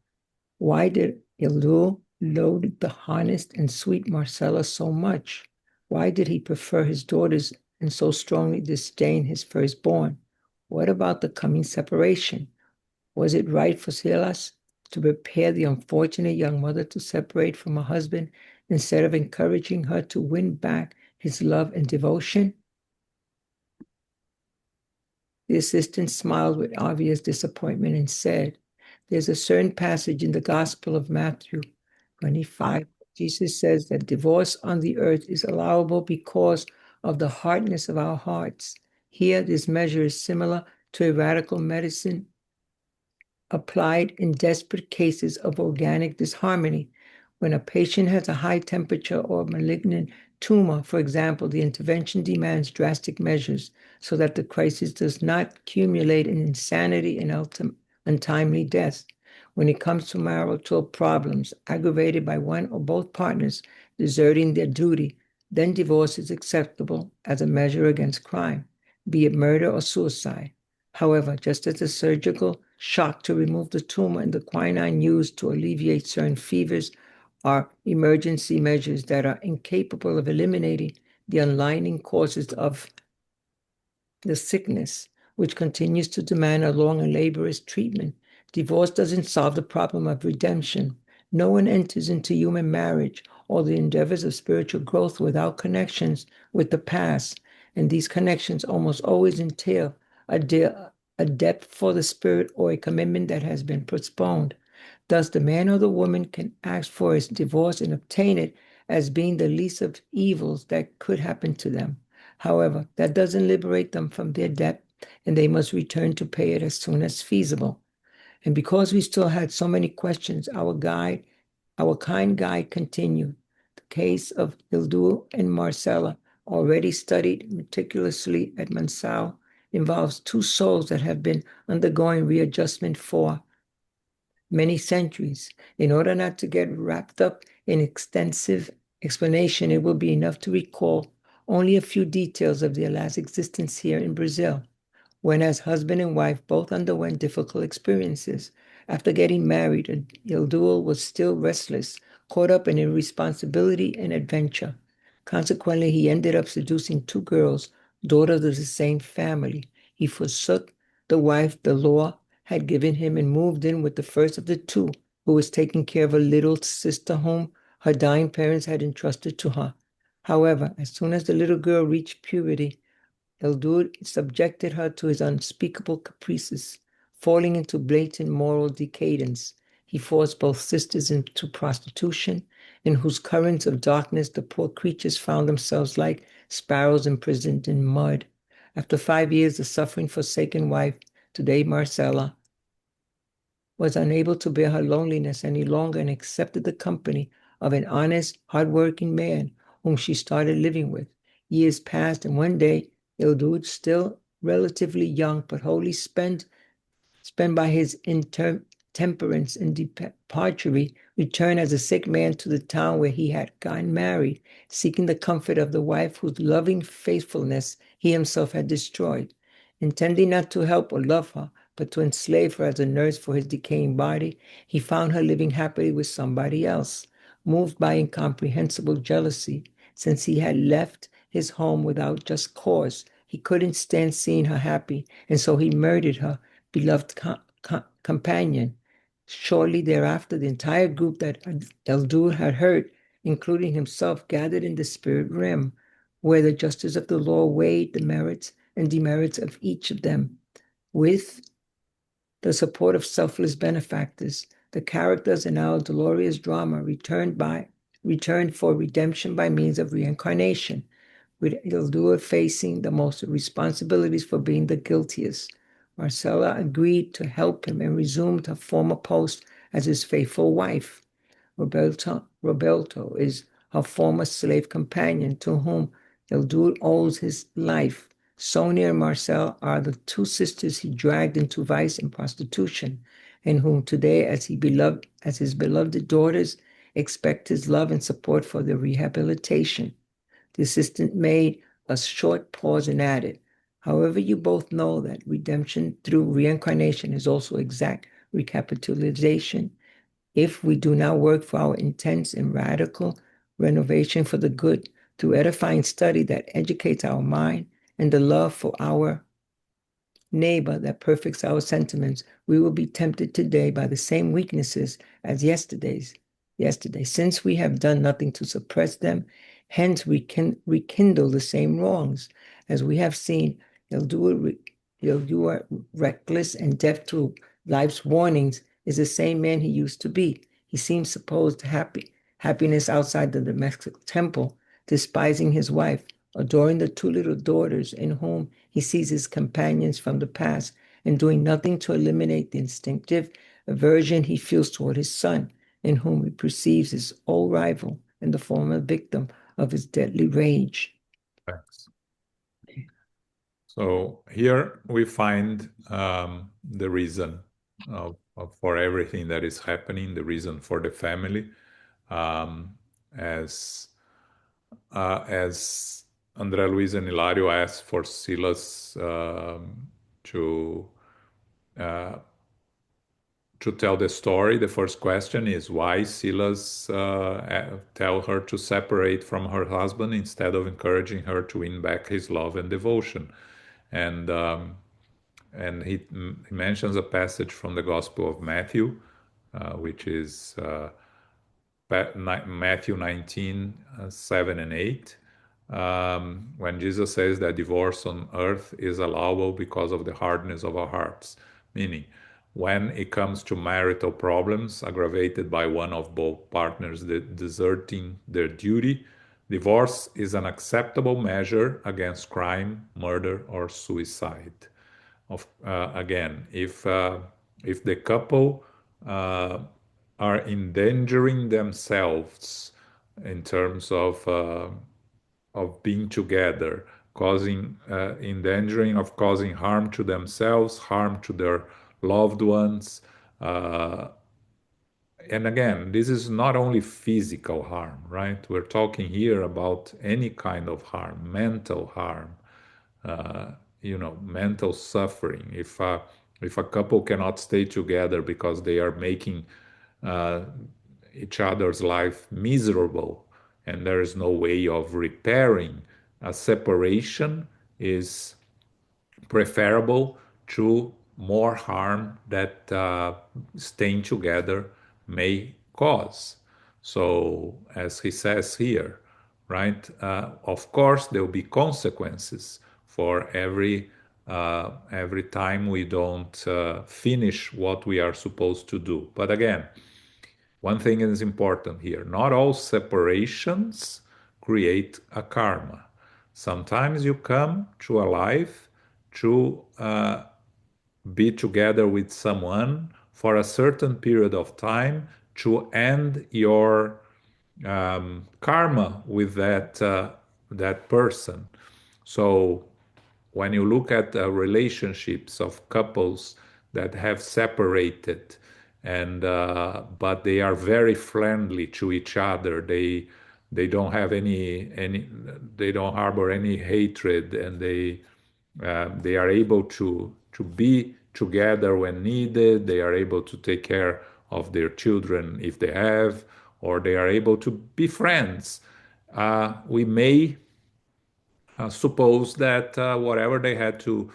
Why did Ildu load the honest and sweet Marcella so much? Why did he prefer his daughters and so strongly disdain his firstborn? What about the coming separation? Was it right for Silas to prepare the unfortunate young mother to separate from her husband instead of encouraging her to win back his love and devotion? The assistant smiled with obvious disappointment and said, there's a certain passage in the Gospel of Matthew 25. Jesus says that divorce on the earth is allowable because of the hardness of our hearts. Here, this measure is similar to a radical medicine applied in desperate cases of organic disharmony. When a patient has a high temperature or malignant tumor, for example, the intervention demands drastic measures so that the crisis does not accumulate in insanity and untimely death. When it comes to marital problems aggravated by one or both partners deserting their duty, then divorce is acceptable as a measure against crime, be it murder or suicide. However, just as the surgical shock to remove the tumor and the quinine used to alleviate certain fevers are emergency measures that are incapable of eliminating the underlying causes of the sickness, which continues to demand a long and laborious treatment. Divorce doesn't solve the problem of redemption. No one enters into human marriage or the endeavors of spiritual growth without connections with the past, and these connections almost always entail a depth for the spirit or a commitment that has been postponed. Thus, the man or the woman can ask for his divorce and obtain it as being the least of evils that could happen to them. However, that doesn't liberate them from their debt, and they must return to pay it as soon as feasible. And because we still had so many questions, our kind guide continued. The case of Hildur and Marcella, already studied meticulously at Mansau, involves two souls that have been undergoing readjustment for many centuries. In order not to get wrapped up in extensive explanation, it will be enough to recall only a few details of their last existence here in Brazil, when as husband and wife both underwent difficult experiences. After getting married, Hildur was still restless, caught up in irresponsibility and adventure. Consequently, he ended up seducing two girls, daughters of the same family. He forsook the wife the law had given him and moved in with the first of the two, who was taking care of a little sister whom her dying parents had entrusted to her. However, as soon as the little girl reached puberty, Hildur subjected her to his unspeakable caprices, falling into blatant moral decadence. He forced both sisters into prostitution, in whose currents of darkness the poor creatures found themselves like sparrows imprisoned in mud. After 5 years, the suffering forsaken wife, today Marcella, was unable to bear her loneliness any longer and accepted the company of an honest, hardworking man whom she started living with. Years passed, and one day, Hildur, still relatively young but wholly spent by his temperance, and debauchery, returned as a sick man to the town where he had gotten married, seeking the comfort of the wife whose loving faithfulness he himself had destroyed. Intending not to help or love her, but to enslave her as a nurse for his decaying body, he found her living happily with somebody else. Moved by incomprehensible jealousy, since he had left his home without just cause, he couldn't stand seeing her happy, and so he murdered her beloved companion. Shortly thereafter, the entire group that Eldur had hurt, including himself, gathered in the spirit realm, where the justice of the law weighed the merits and demerits of each of them. With the support of selfless benefactors, the characters in our dolorous drama returned for redemption by means of reincarnation, with Ildur facing the most responsibilities for being the guiltiest. Marcella agreed to help him and resumed her former post as his faithful wife. Roberto is her former slave companion to whom Ildur owes his life. Sonia and Marcel are the two sisters he dragged into vice and prostitution, and whom today, as his beloved daughters, expect his love and support for their rehabilitation. The assistant made a short pause and added, however, you both know that redemption through reincarnation is also exact recapitalization. If we do not work for our intense and radical renovation for the good, through edifying study that educates our mind and the love for our neighbor that perfects our sentiments, we will be tempted today by the same weaknesses as yesterday. Since we have done nothing to suppress them, hence we can rekindle the same wrongs. As we have seen, Ildua, reckless and deaf to life's warnings, is the same man he used to be. He seems supposed happiness outside the domestic temple, despising his wife, adoring the two little daughters in whom he sees his companions from the past, and doing nothing to eliminate the instinctive aversion he feels toward his son, in whom he perceives his old rival and the former victim of his deadly rage. Thanks. So here we find the reason for everything that is happening, the reason for the family, um, as as Andre Luiz and Hilario asked for Silas to uh, to tell the story. The first question is why Silas tell her to separate from her husband instead of encouraging her to win back his love and devotion. And he mentions a passage from the Gospel of Matthew, which is Matthew 19, 7 and 8, when Jesus says that divorce on earth is allowable because of the hardness of our hearts, meaning when it comes to marital problems aggravated by one of both partners deserting their duty, divorce is an acceptable measure against crime, murder, or suicide. Again, if the couple are endangering themselves in terms of being together, causing endangering of causing harm to themselves, harm to their loved ones. And again, this is not only physical harm, right? We're talking here about any kind of harm, mental harm, uh, mental suffering. If a couple cannot stay together because they are making uh, each other's life miserable, and there is no way of repairing, a separation is preferable to more harm that staying together may cause. So, as he says here, right? Of course, there will be consequences for every time we don't finish what we are supposed to do. But again, one thing is important here: not all separations create a karma. Sometimes you come to a life to be together with someone for a certain period of time to end your karma with that person. So when you look at relationships of couples that have separated and but they are very friendly to each other. They don't have any they don't harbor any hatred, and they are able to be together when needed. They are able to take care of their children if they have, or they are able to be friends. We may suppose that whatever they had to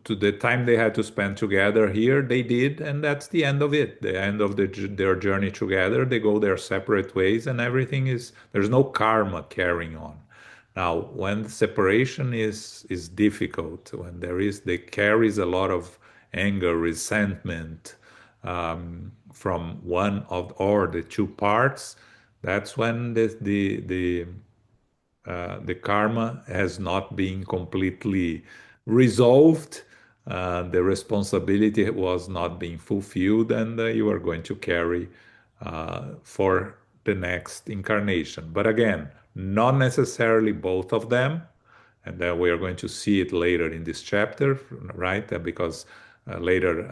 the time they had to spend together here, they did, and that's the end of it. The end of their journey together. They go their separate ways, and everything is there's no karma carrying on. Now, when separation is difficult, when they carries a lot of anger, resentment from one of or the two parts. That's when the karma has not been completely resolved. The responsibility was not being fulfilled, and you are going to carry for the next incarnation. But again, not necessarily both of them. And then we are going to see it later in this chapter, right? Because later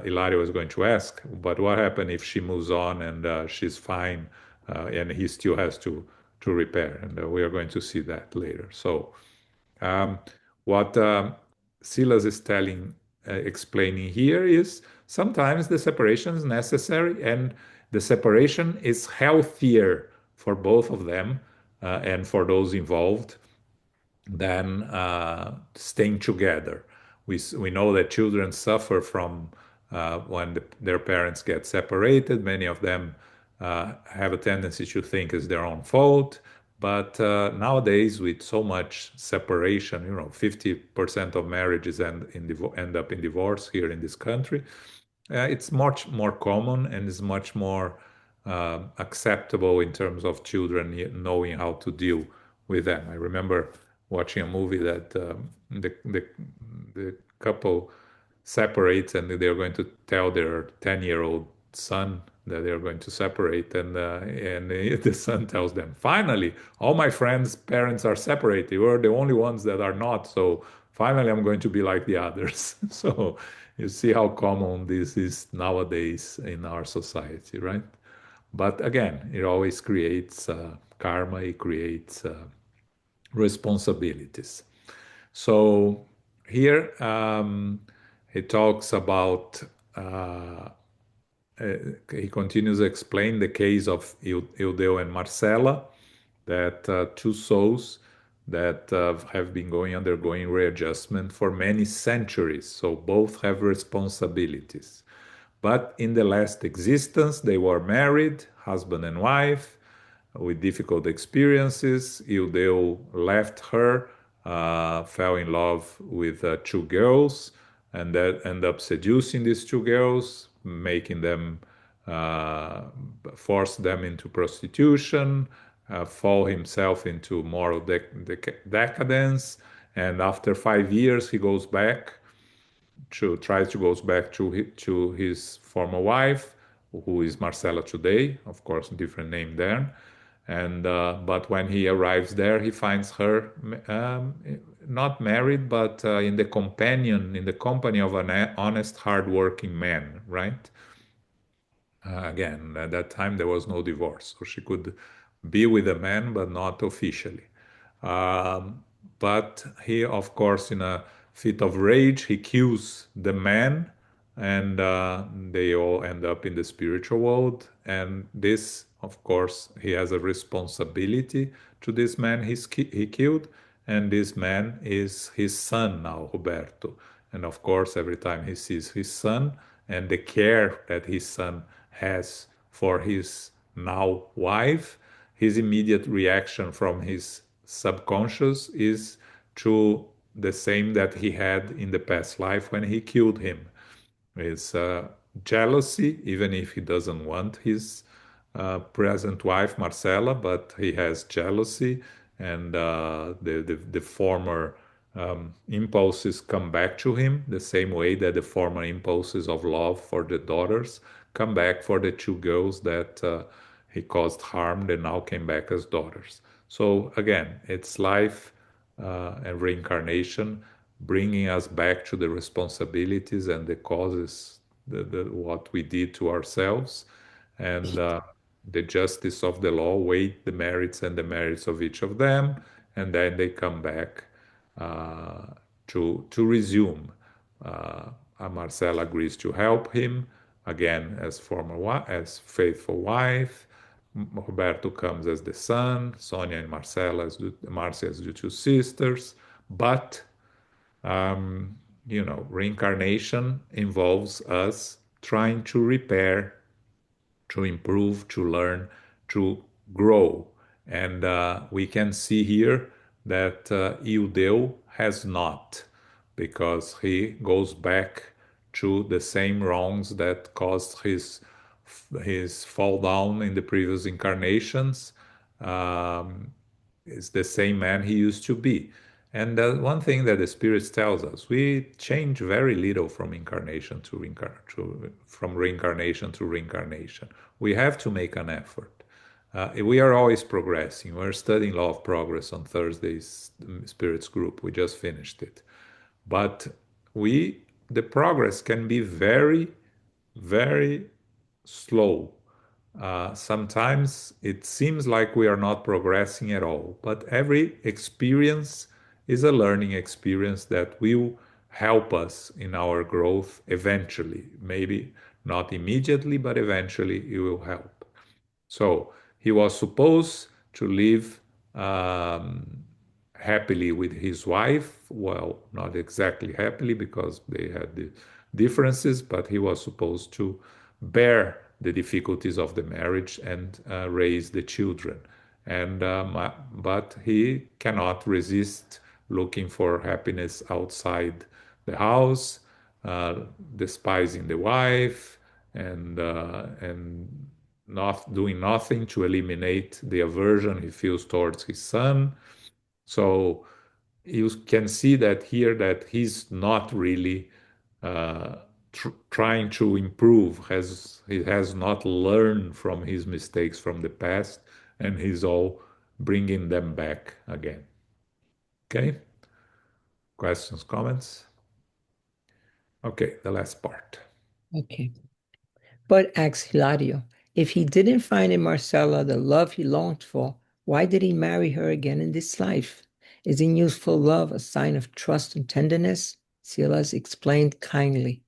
Ilario is going to ask, but what happened if she moves on and she's fine, and he still has to repair? And we are going to see that later. So um, what Silas is explaining here is sometimes the separation is necessary, and the separation is healthier for both of them and for those involved than staying together. We know that children suffer from when their parents get separated. Many of them have a tendency to think it's their own fault. But nowadays, with so much separation, 50% of marriages end up in divorce here in this country. It's much more common and is much more acceptable in terms of children knowing how to deal with them. I remember watching a movie that the couple separates, and they're going to tell their 10-year-old son that they're going to separate, and the son tells them, "Finally, all my friends' parents are separated. We're the only ones that are not. So finally, I'm going to be like the others." So you see how common this is nowadays in our society, right? But again, it always creates karma. It creates responsibilities. So here he talks about, he continues to explain the case of Ildeo and Marcela, that two souls that have been undergoing readjustment for many centuries. So both have responsibilities. But in the last existence, they were married, husband and wife, with difficult experiences. Ildeo left her, fell in love with two girls, and that ended up seducing these two girls, making them uh, force them into prostitution, fall himself into moral decadence, and after 5 years he goes back to goes back to his former wife, who is Marcela today, of course, different name there. And but when he arrives there, he finds her not married, but in the company of an honest, hardworking man, right? Again, at that time there was no divorce, so she could be with a man, but not officially. Um, but he, of course, in a fit of rage, he kills the man, and they all end up in the spiritual world. And this, of course, he has a responsibility to this man he killed, and this man is his son now, Roberto. And of course, every time he sees his son and the care that his son has for his now wife, his immediate reaction from his subconscious is to the same that he had in the past life when he killed him. It's jealousy, even if he doesn't want his present wife, Marcela, but he has jealousy, and the former impulses come back to him the same way that the former impulses of love for the daughters come back for the two girls that he caused harm. They now came back as daughters. So again, it's life and reincarnation bringing us back to the responsibilities and the causes what we did to ourselves, and the justice of the law weighed the merits and demerits of each of them, and then they come back uh, to resume. Uh, Marcela agrees to help him again as as faithful wife. Roberto comes as the son, Sonia and Marcia as the two sisters, but um, reincarnation involves us trying to repair, to improve, to learn, to grow. And we can see here that Ildeu has not, because he goes back to the same wrongs that caused his fall down in the previous incarnations. Um, is the same man he used to be. And one thing that the spirits tells us, we change very little from incarnation from reincarnation to reincarnation. We have to make an effort. We are always progressing. We're studying Law of Progress on Thursday's Spirits group. We just finished it. But the progress can be very, very slow. Sometimes it seems like we are not progressing at all, but every experience is a learning experience that will help us in our growth eventually. Maybe not immediately, but eventually it will help. So he was supposed to live happily with his wife. Well, not exactly happily because they had the differences, but he was supposed to bear the difficulties of the marriage and raise the children. And but he cannot resist looking for happiness outside the house, despising the wife, and not doing nothing to eliminate the aversion he feels towards his son. So you can see that here that he's not really trying to improve. He has not learned from his mistakes from the past, and he's all bringing them back again. Okay. Questions, comments? Okay, the last part. Okay. But asks Hilario, if he didn't find in Marcella the love he longed for, why did he marry her again in this life? Isn't useful love a sign of trust and tenderness? Silas explained kindly.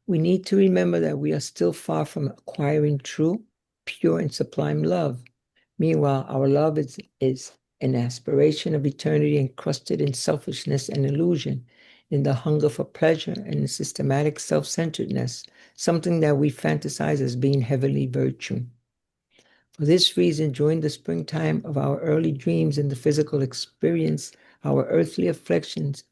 We need to remember that we are still far from acquiring true, pure, and sublime love. Meanwhile, our love is an aspiration of eternity encrusted in selfishness and illusion, in the hunger for pleasure and in systematic self-centeredness, something that we fantasize as being heavenly virtue. For this reason, during the springtime of our early dreams and the physical experience, our earthly affections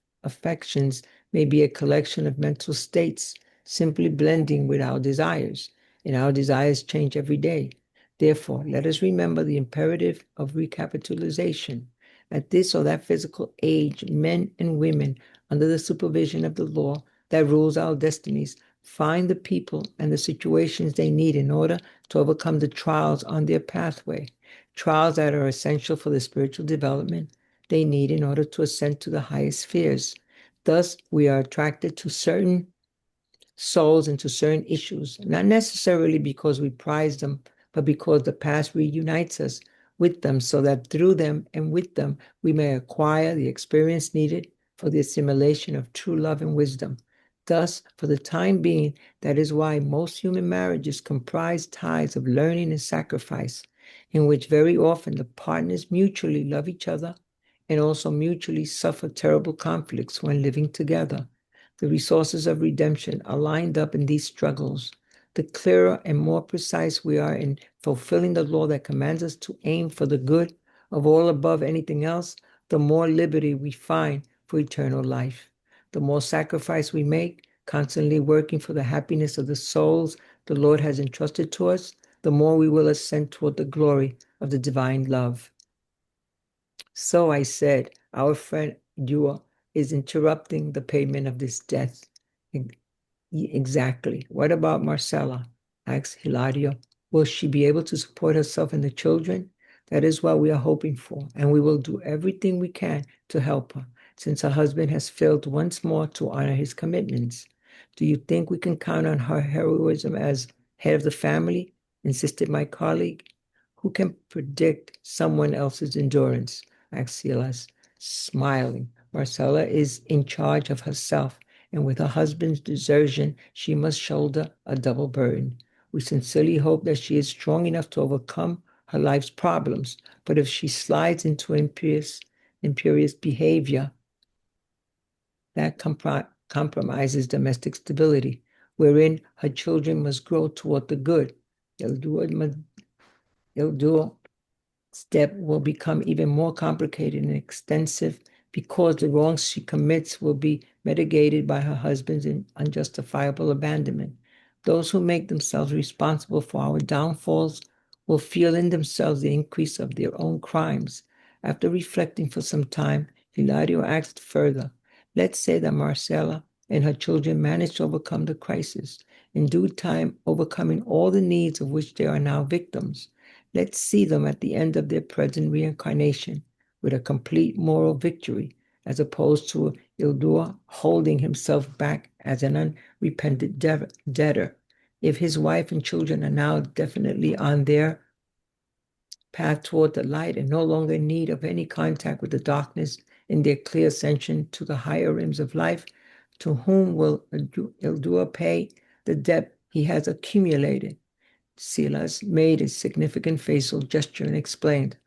may be a collection of mental states, simply blending with our desires, and our desires change every day. Therefore, let us remember the imperative of recapitalization. At this or that physical age, men and women, under the supervision of the law that rules our destinies, find the people and the situations they need in order to overcome the trials on their pathway, trials that are essential for the spiritual development they need in order to ascend to the highest spheres. Thus, we are attracted to certain souls and to certain issues, not necessarily because we prize them, but because the past reunites us with them so that through them and with them we may acquire the experience needed for the assimilation of true love and wisdom. Thus, for the time being, that is why most human marriages comprise ties of learning and sacrifice, in which very often the partners mutually love each other and also mutually suffer terrible conflicts when living together. The resources of redemption are lined up in these struggles. The clearer and more precise we are in fulfilling the law that commands us to aim for the good of all above anything else, the more liberty we find for eternal life. The more sacrifice we make, constantly working for the happiness of the souls the Lord has entrusted to us, the more we will ascend toward the glory of the divine love. So I said, our friend Dua is interrupting the payment of this debt. Exactly. What about Marcella? Asked Hilario. Will she be able to support herself and the children? That is what we are hoping for, and we will do everything we can to help her, since her husband has failed once more to honor his commitments. Do you think we can count on her heroism as head of the family? Insisted my colleague. Who can predict someone else's endurance? Asked Silas, smiling. Marcella is in charge of herself, and with her husband's desertion, she must shoulder a double burden. We sincerely hope that she is strong enough to overcome her life's problems, but if she slides into imperious behavior, that compromises domestic stability, wherein her children must grow toward the good. Ildur step will become even more complicated and extensive because the wrongs she commits will be mitigated by her husband's unjustifiable abandonment. Those who make themselves responsible for our downfalls will feel in themselves the increase of their own crimes. After reflecting for some time, Hilario asked further, let's say that Marcela and her children managed to overcome the crisis, in due time overcoming all the needs of which they are now victims. Let's see them at the end of their present reincarnation with a complete moral victory, as opposed to Ildur holding himself back as an unrepentant debtor. If his wife and children are now definitely on their path toward the light and no longer in need of any contact with the darkness in their clear ascension to the higher rims of life, to whom will Ildur pay the debt he has accumulated? Silas made a significant facial gesture and explained,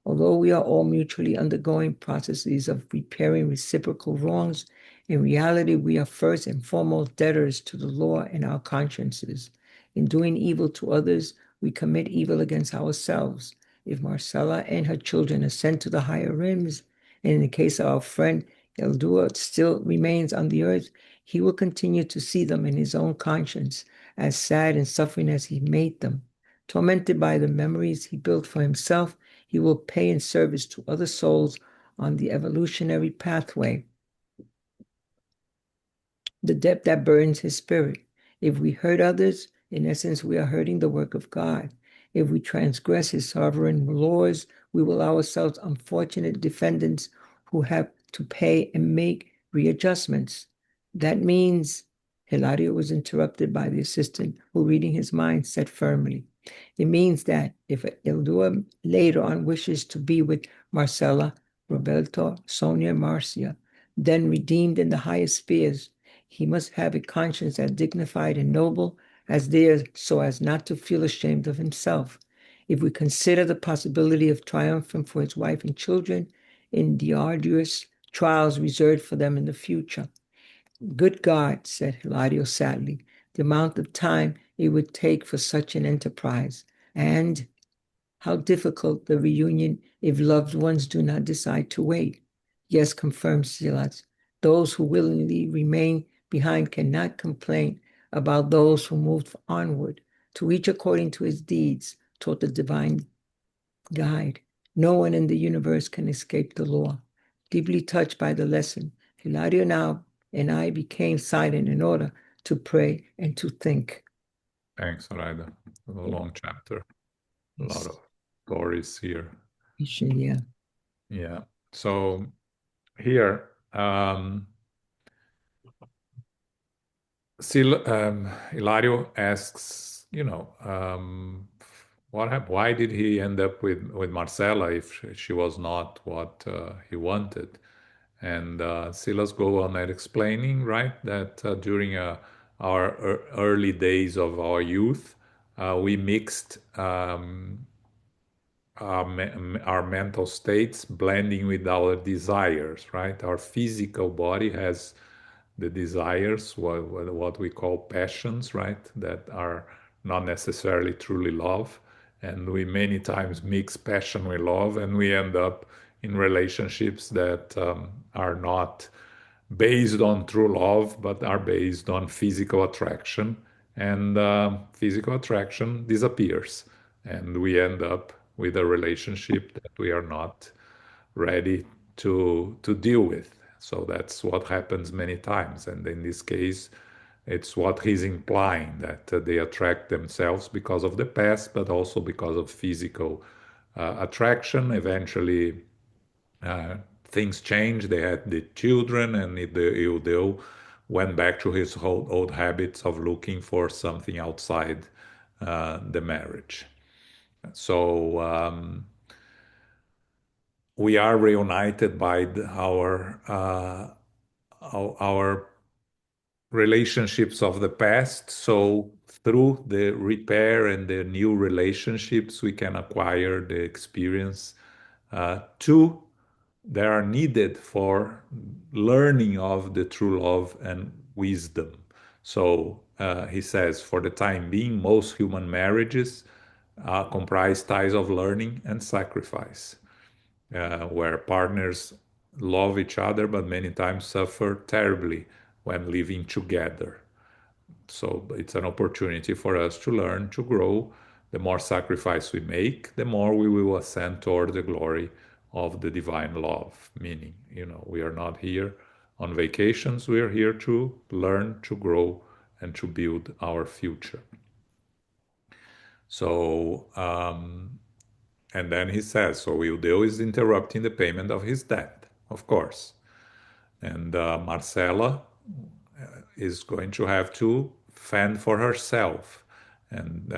although we are all mutually undergoing processes of repairing reciprocal wrongs, in reality we are first and foremost debtors to the law and our consciences. In doing evil to others, we commit evil against ourselves. If Marcella and her children ascend to the higher rims, and in the case of our friend Eldur still remains on the earth, he will continue to see them in his own conscience, as sad and suffering as he made them. Tormented by the memories he built for himself, he will pay in service to other souls on the evolutionary pathway, the debt that burdens his spirit. If we hurt others, in essence, we are hurting the work of God. If we transgress his sovereign laws, we will ourselves unfortunate defendants who have to pay and make readjustments. That means, Hilario was interrupted by the assistant, who, reading his mind, said firmly, it means that if Ildur later on wishes to be with Marcella, Roberto, Sonia, Marcia, then redeemed in the highest spheres, he must have a conscience as dignified and noble as theirs, so as not to feel ashamed of himself. If we consider the possibility of triumphing for his wife and children in the arduous trials reserved for them in the future. Good God, said Hilario sadly, the amount of time it would take for such an enterprise, and how difficult the reunion if loved ones do not decide to wait. Yes, confirmed Silas. Those who willingly remain behind cannot complain about those who moved onward, to each according to his deeds, taught the divine guide. No one in the universe can escape the law. Deeply touched by the lesson, Hilario now and I became silent in order to pray and to think. Thanks, Araida. A Yeah. long chapter, a lot Yes. of stories here. Yeah. Yeah. So here, Hilario asks, what happened? Why did he end up with Marcella if she was not what he wanted? And Silas go on at explaining, right, that during our early days of our youth, we mixed our mental states blending with our desires, right? Our physical body has the desires, what we call passions, right? That are not necessarily truly love. And we many times mix passion with love, and we end up in relationships that are not based on true love, but are based on physical attraction. And physical attraction disappears. And we end up with a relationship that we are not ready to deal with. So that's what happens many times. And in this case, it's what he's implying that they attract themselves because of the past, but also because of physical attraction. Eventually, things change. They had the children, and Ildeo went back to his old habits of looking for something outside the marriage. So we are reunited by our relationships of the past. So through the repair and the new relationships, we can acquire the experience. Two, they are needed for learning of the true love and wisdom. So he says, for the time being, most human marriages comprise ties of learning and sacrifice, where partners love each other but many times suffer terribly when living together. So it's an opportunity for us to learn, to grow. The more sacrifice we make, the more we will ascend toward the glory of the divine love. Meaning, we are not here on vacations, we are here to learn, to grow, and to build our future. So, and then he says, so Ildeo is interrupting the payment of his debt, of course. And Marcela is going to have to fend for herself. And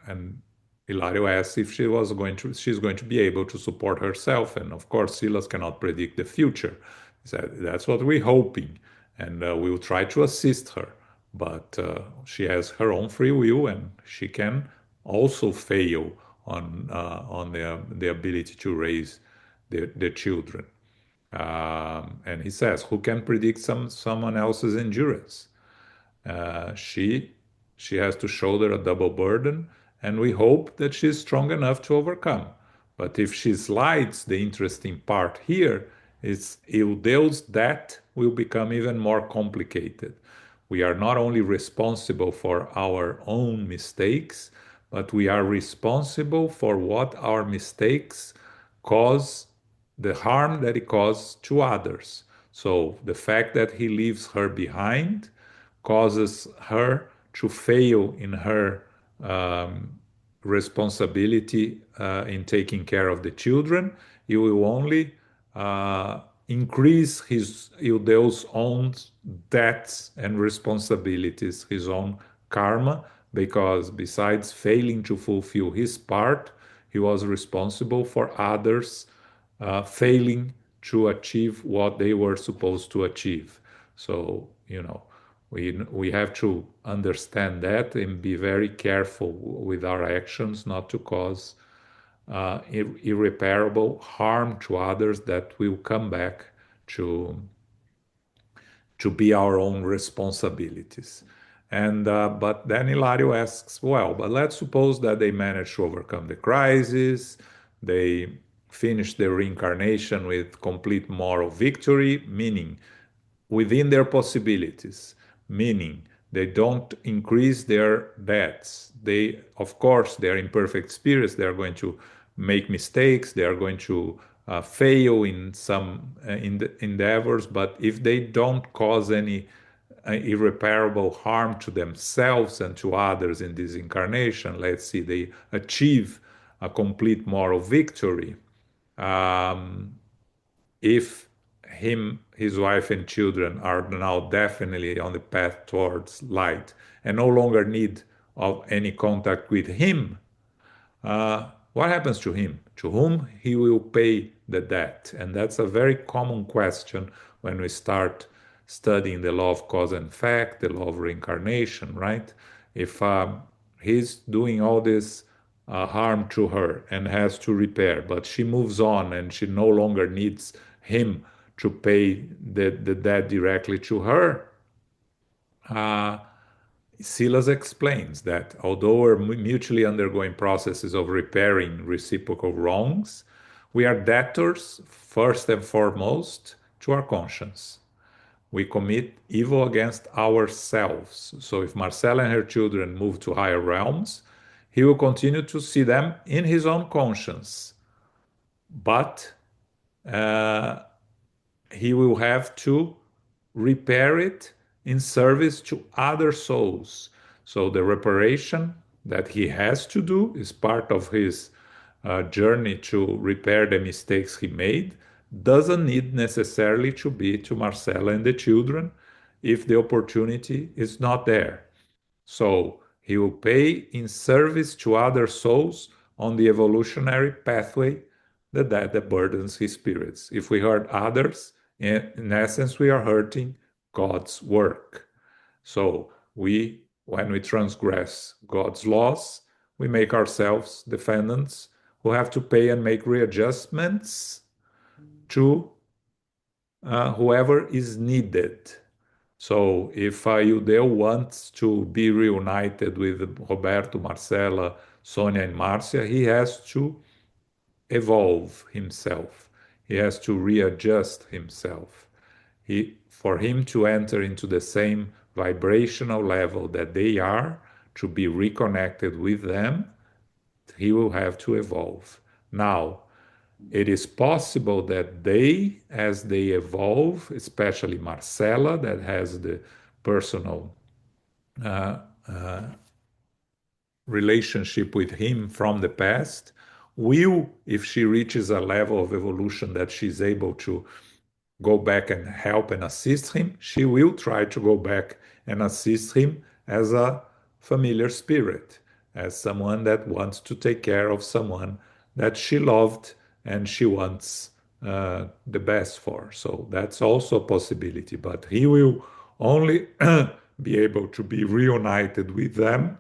and Hilario asks if she's going to be able to support herself. And of course, Silas cannot predict the future. He said, that's what we're hoping. And we will try to assist her. But she has her own free will and she can also fail on the ability to raise the children. And he says, who can predict someone else's endurance? Uh, she she has to shoulder a double burden, and we hope that she's strong enough to overcome. But if she slides, the interesting part here is Ildeus' debt will become even more complicated. We are not only responsible for our own mistakes, but we are responsible for what our mistakes cause, the harm that it causes to others. So the fact that he leaves her behind causes her to fail in her responsibility in taking care of the children. He will only increase his Ildeus' own debts and responsibilities, his own karma, because besides failing to fulfill his part, he was responsible for others failing to achieve what they were supposed to achieve. So, we have to understand that and be very careful with our actions not to cause irreparable harm to others that will come back to be our own responsibilities. And but then Hilario asks, well, but let's suppose that they manage to overcome the crisis, they finish their reincarnation with complete moral victory, meaning within their possibilities, meaning they don't increase their debts. They, of course, they are imperfect spirits. They are going to make mistakes. They are going to fail in some endeavors. But if they don't cause any irreparable harm to themselves and to others in this incarnation, let's see, they achieve a complete moral victory. If his wife, and children are now definitely on the path towards light and no longer need of any contact with him, what happens to him? To whom he will pay the debt? And that's a very common question when we start studying the law of cause and effect, the law of reincarnation, right? If he's doing all this harm to her and has to repair, but she moves on and she no longer needs him to pay the debt directly to her, Silas explains that although we're mutually undergoing processes of repairing reciprocal wrongs, we are debtors first and foremost to our conscience. We commit evil against ourselves. So if Marcella and her children move to higher realms, he will continue to see them in his own conscience. But uh, he will have to repair it in service to other souls. So the reparation that he has to do is part of his journey to repair the mistakes he made. Doesn't need necessarily to be to Marcella and the children. if the opportunity is not there. So he will pay in service to other souls on the evolutionary pathway that burdens his spirits. If we hurt others, in essence, we are hurting God's work. So when we transgress God's laws, we make ourselves defendants who have to pay and make readjustments to whoever is needed. So if Ildeo wants to be reunited with Roberto, Marcela, Sonia, and Marcia, he has to evolve himself. He has to readjust himself. For him to enter into the same vibrational level that they are, to be reconnected with them, he will have to evolve. Now, it is possible that they, as they evolve, especially Marcela, that has the personal uh, uh, relationship with him from the past, will, if she reaches a level of evolution that she's able to go back and help and assist him, she will try to go back and assist him as a familiar spirit, as someone that wants to take care of someone that she loved and she wants the best for. So that's also a possibility. But he will only be able to be reunited with them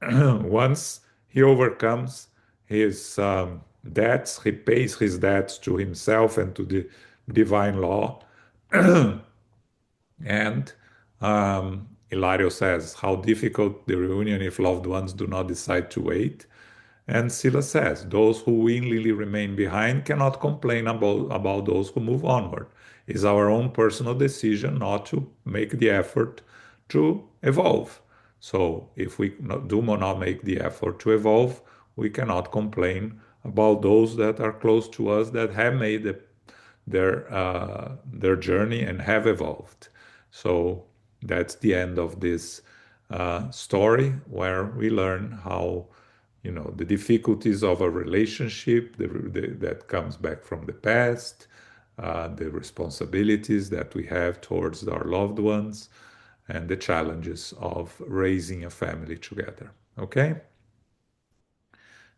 once he overcomes his debts, he pays his debts to himself and to the divine law. And Hilario says, how difficult the reunion if loved ones do not decide to wait. And Sila says, those who willingly remain behind cannot complain about those who move onward. It's our own personal decision not to make the effort to evolve. So if we do not make the effort to evolve, we cannot complain about those that are close to us that have made their journey and have evolved. So that's the end of this story where we learn how the difficulties of a relationship that comes back from the past, the responsibilities that we have towards our loved ones, and the challenges of raising a family together. Okay?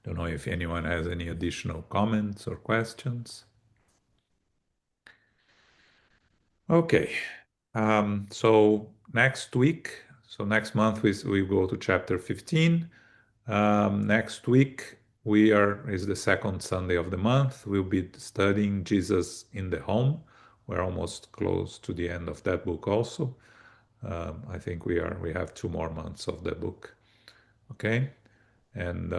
Don't know if anyone has any additional comments or questions. Okay. So next week, so next month we go to chapter 15. Next week is the second Sunday of the month. We'll be studying Jesus in the Home. We're almost close to the end of that book also. I think we have 2 more months of the book. Okay, and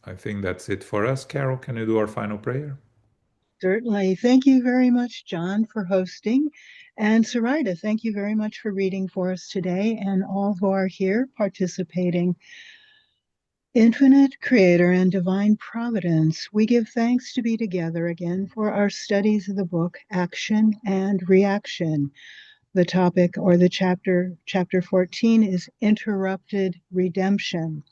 I think that's it for us. Carol, can you do our final prayer? Certainly. Thank you very much, John, for hosting. And Sarita, thank you very much for reading for us today and all who are here participating. Infinite Creator and Divine Providence, we give thanks to be together again for our studies of the book Action and Reaction. The topic or the chapter 14 is Interrupted Redemption.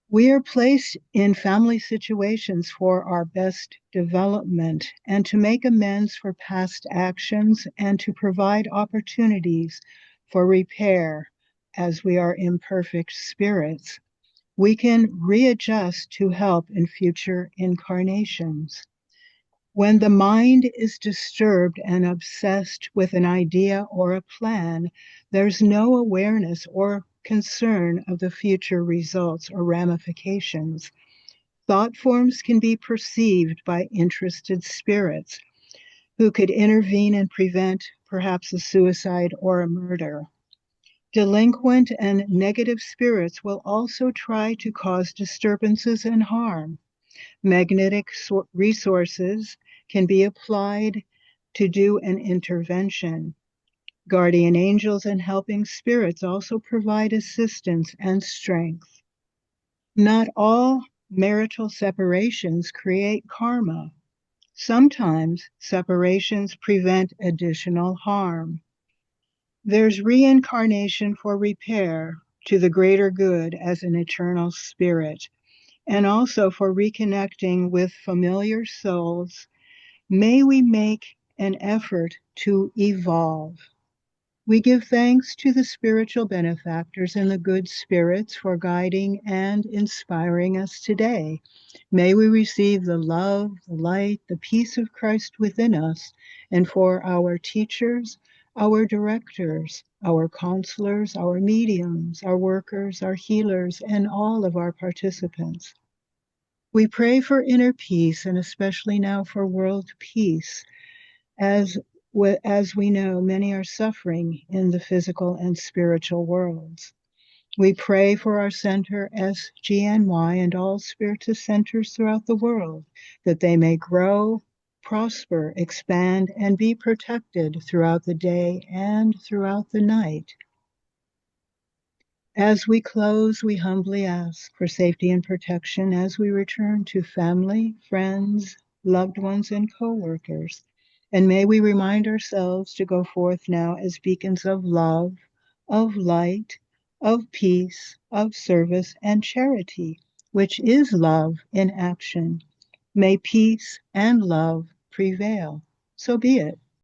We are placed in family situations for our best development and to make amends for past actions and to provide opportunities for repair as we are imperfect spirits. We can readjust to help in future incarnations. When the mind is disturbed and obsessed with an idea or a plan, there's no awareness or concern of the future results or ramifications. Thought forms can be perceived by interested spirits who could intervene and prevent perhaps a suicide or a murder. Delinquent and negative spirits will also try to cause disturbances and harm. Magnetic resources can be applied to do an intervention. Guardian angels and helping spirits also provide assistance and strength. Not all marital separations create karma. Sometimes separations prevent additional harm. There's reincarnation for repair to the greater good as an eternal spirit, and also for reconnecting with familiar souls. May we make an effort to evolve. We give thanks to the spiritual benefactors and the good spirits for guiding and inspiring us today. May we receive the love, the light, the peace of Christ within us, and for our teachers, our directors, our counselors, our mediums, our workers, our healers, and all of our participants. We pray for inner peace, and especially now for world peace, as we know, many are suffering in the physical and spiritual worlds. We pray for our center, SGNY, and all spiritist centers throughout the world, that they may grow, prosper, expand, and be protected throughout the day and throughout the night. As we close, we humbly ask for safety and protection as we return to family, friends, loved ones, and co-workers. And may we remind ourselves to go forth now as beacons of love, of light, of peace, of service, and charity, which is love in action. May peace and love prevail. So be it.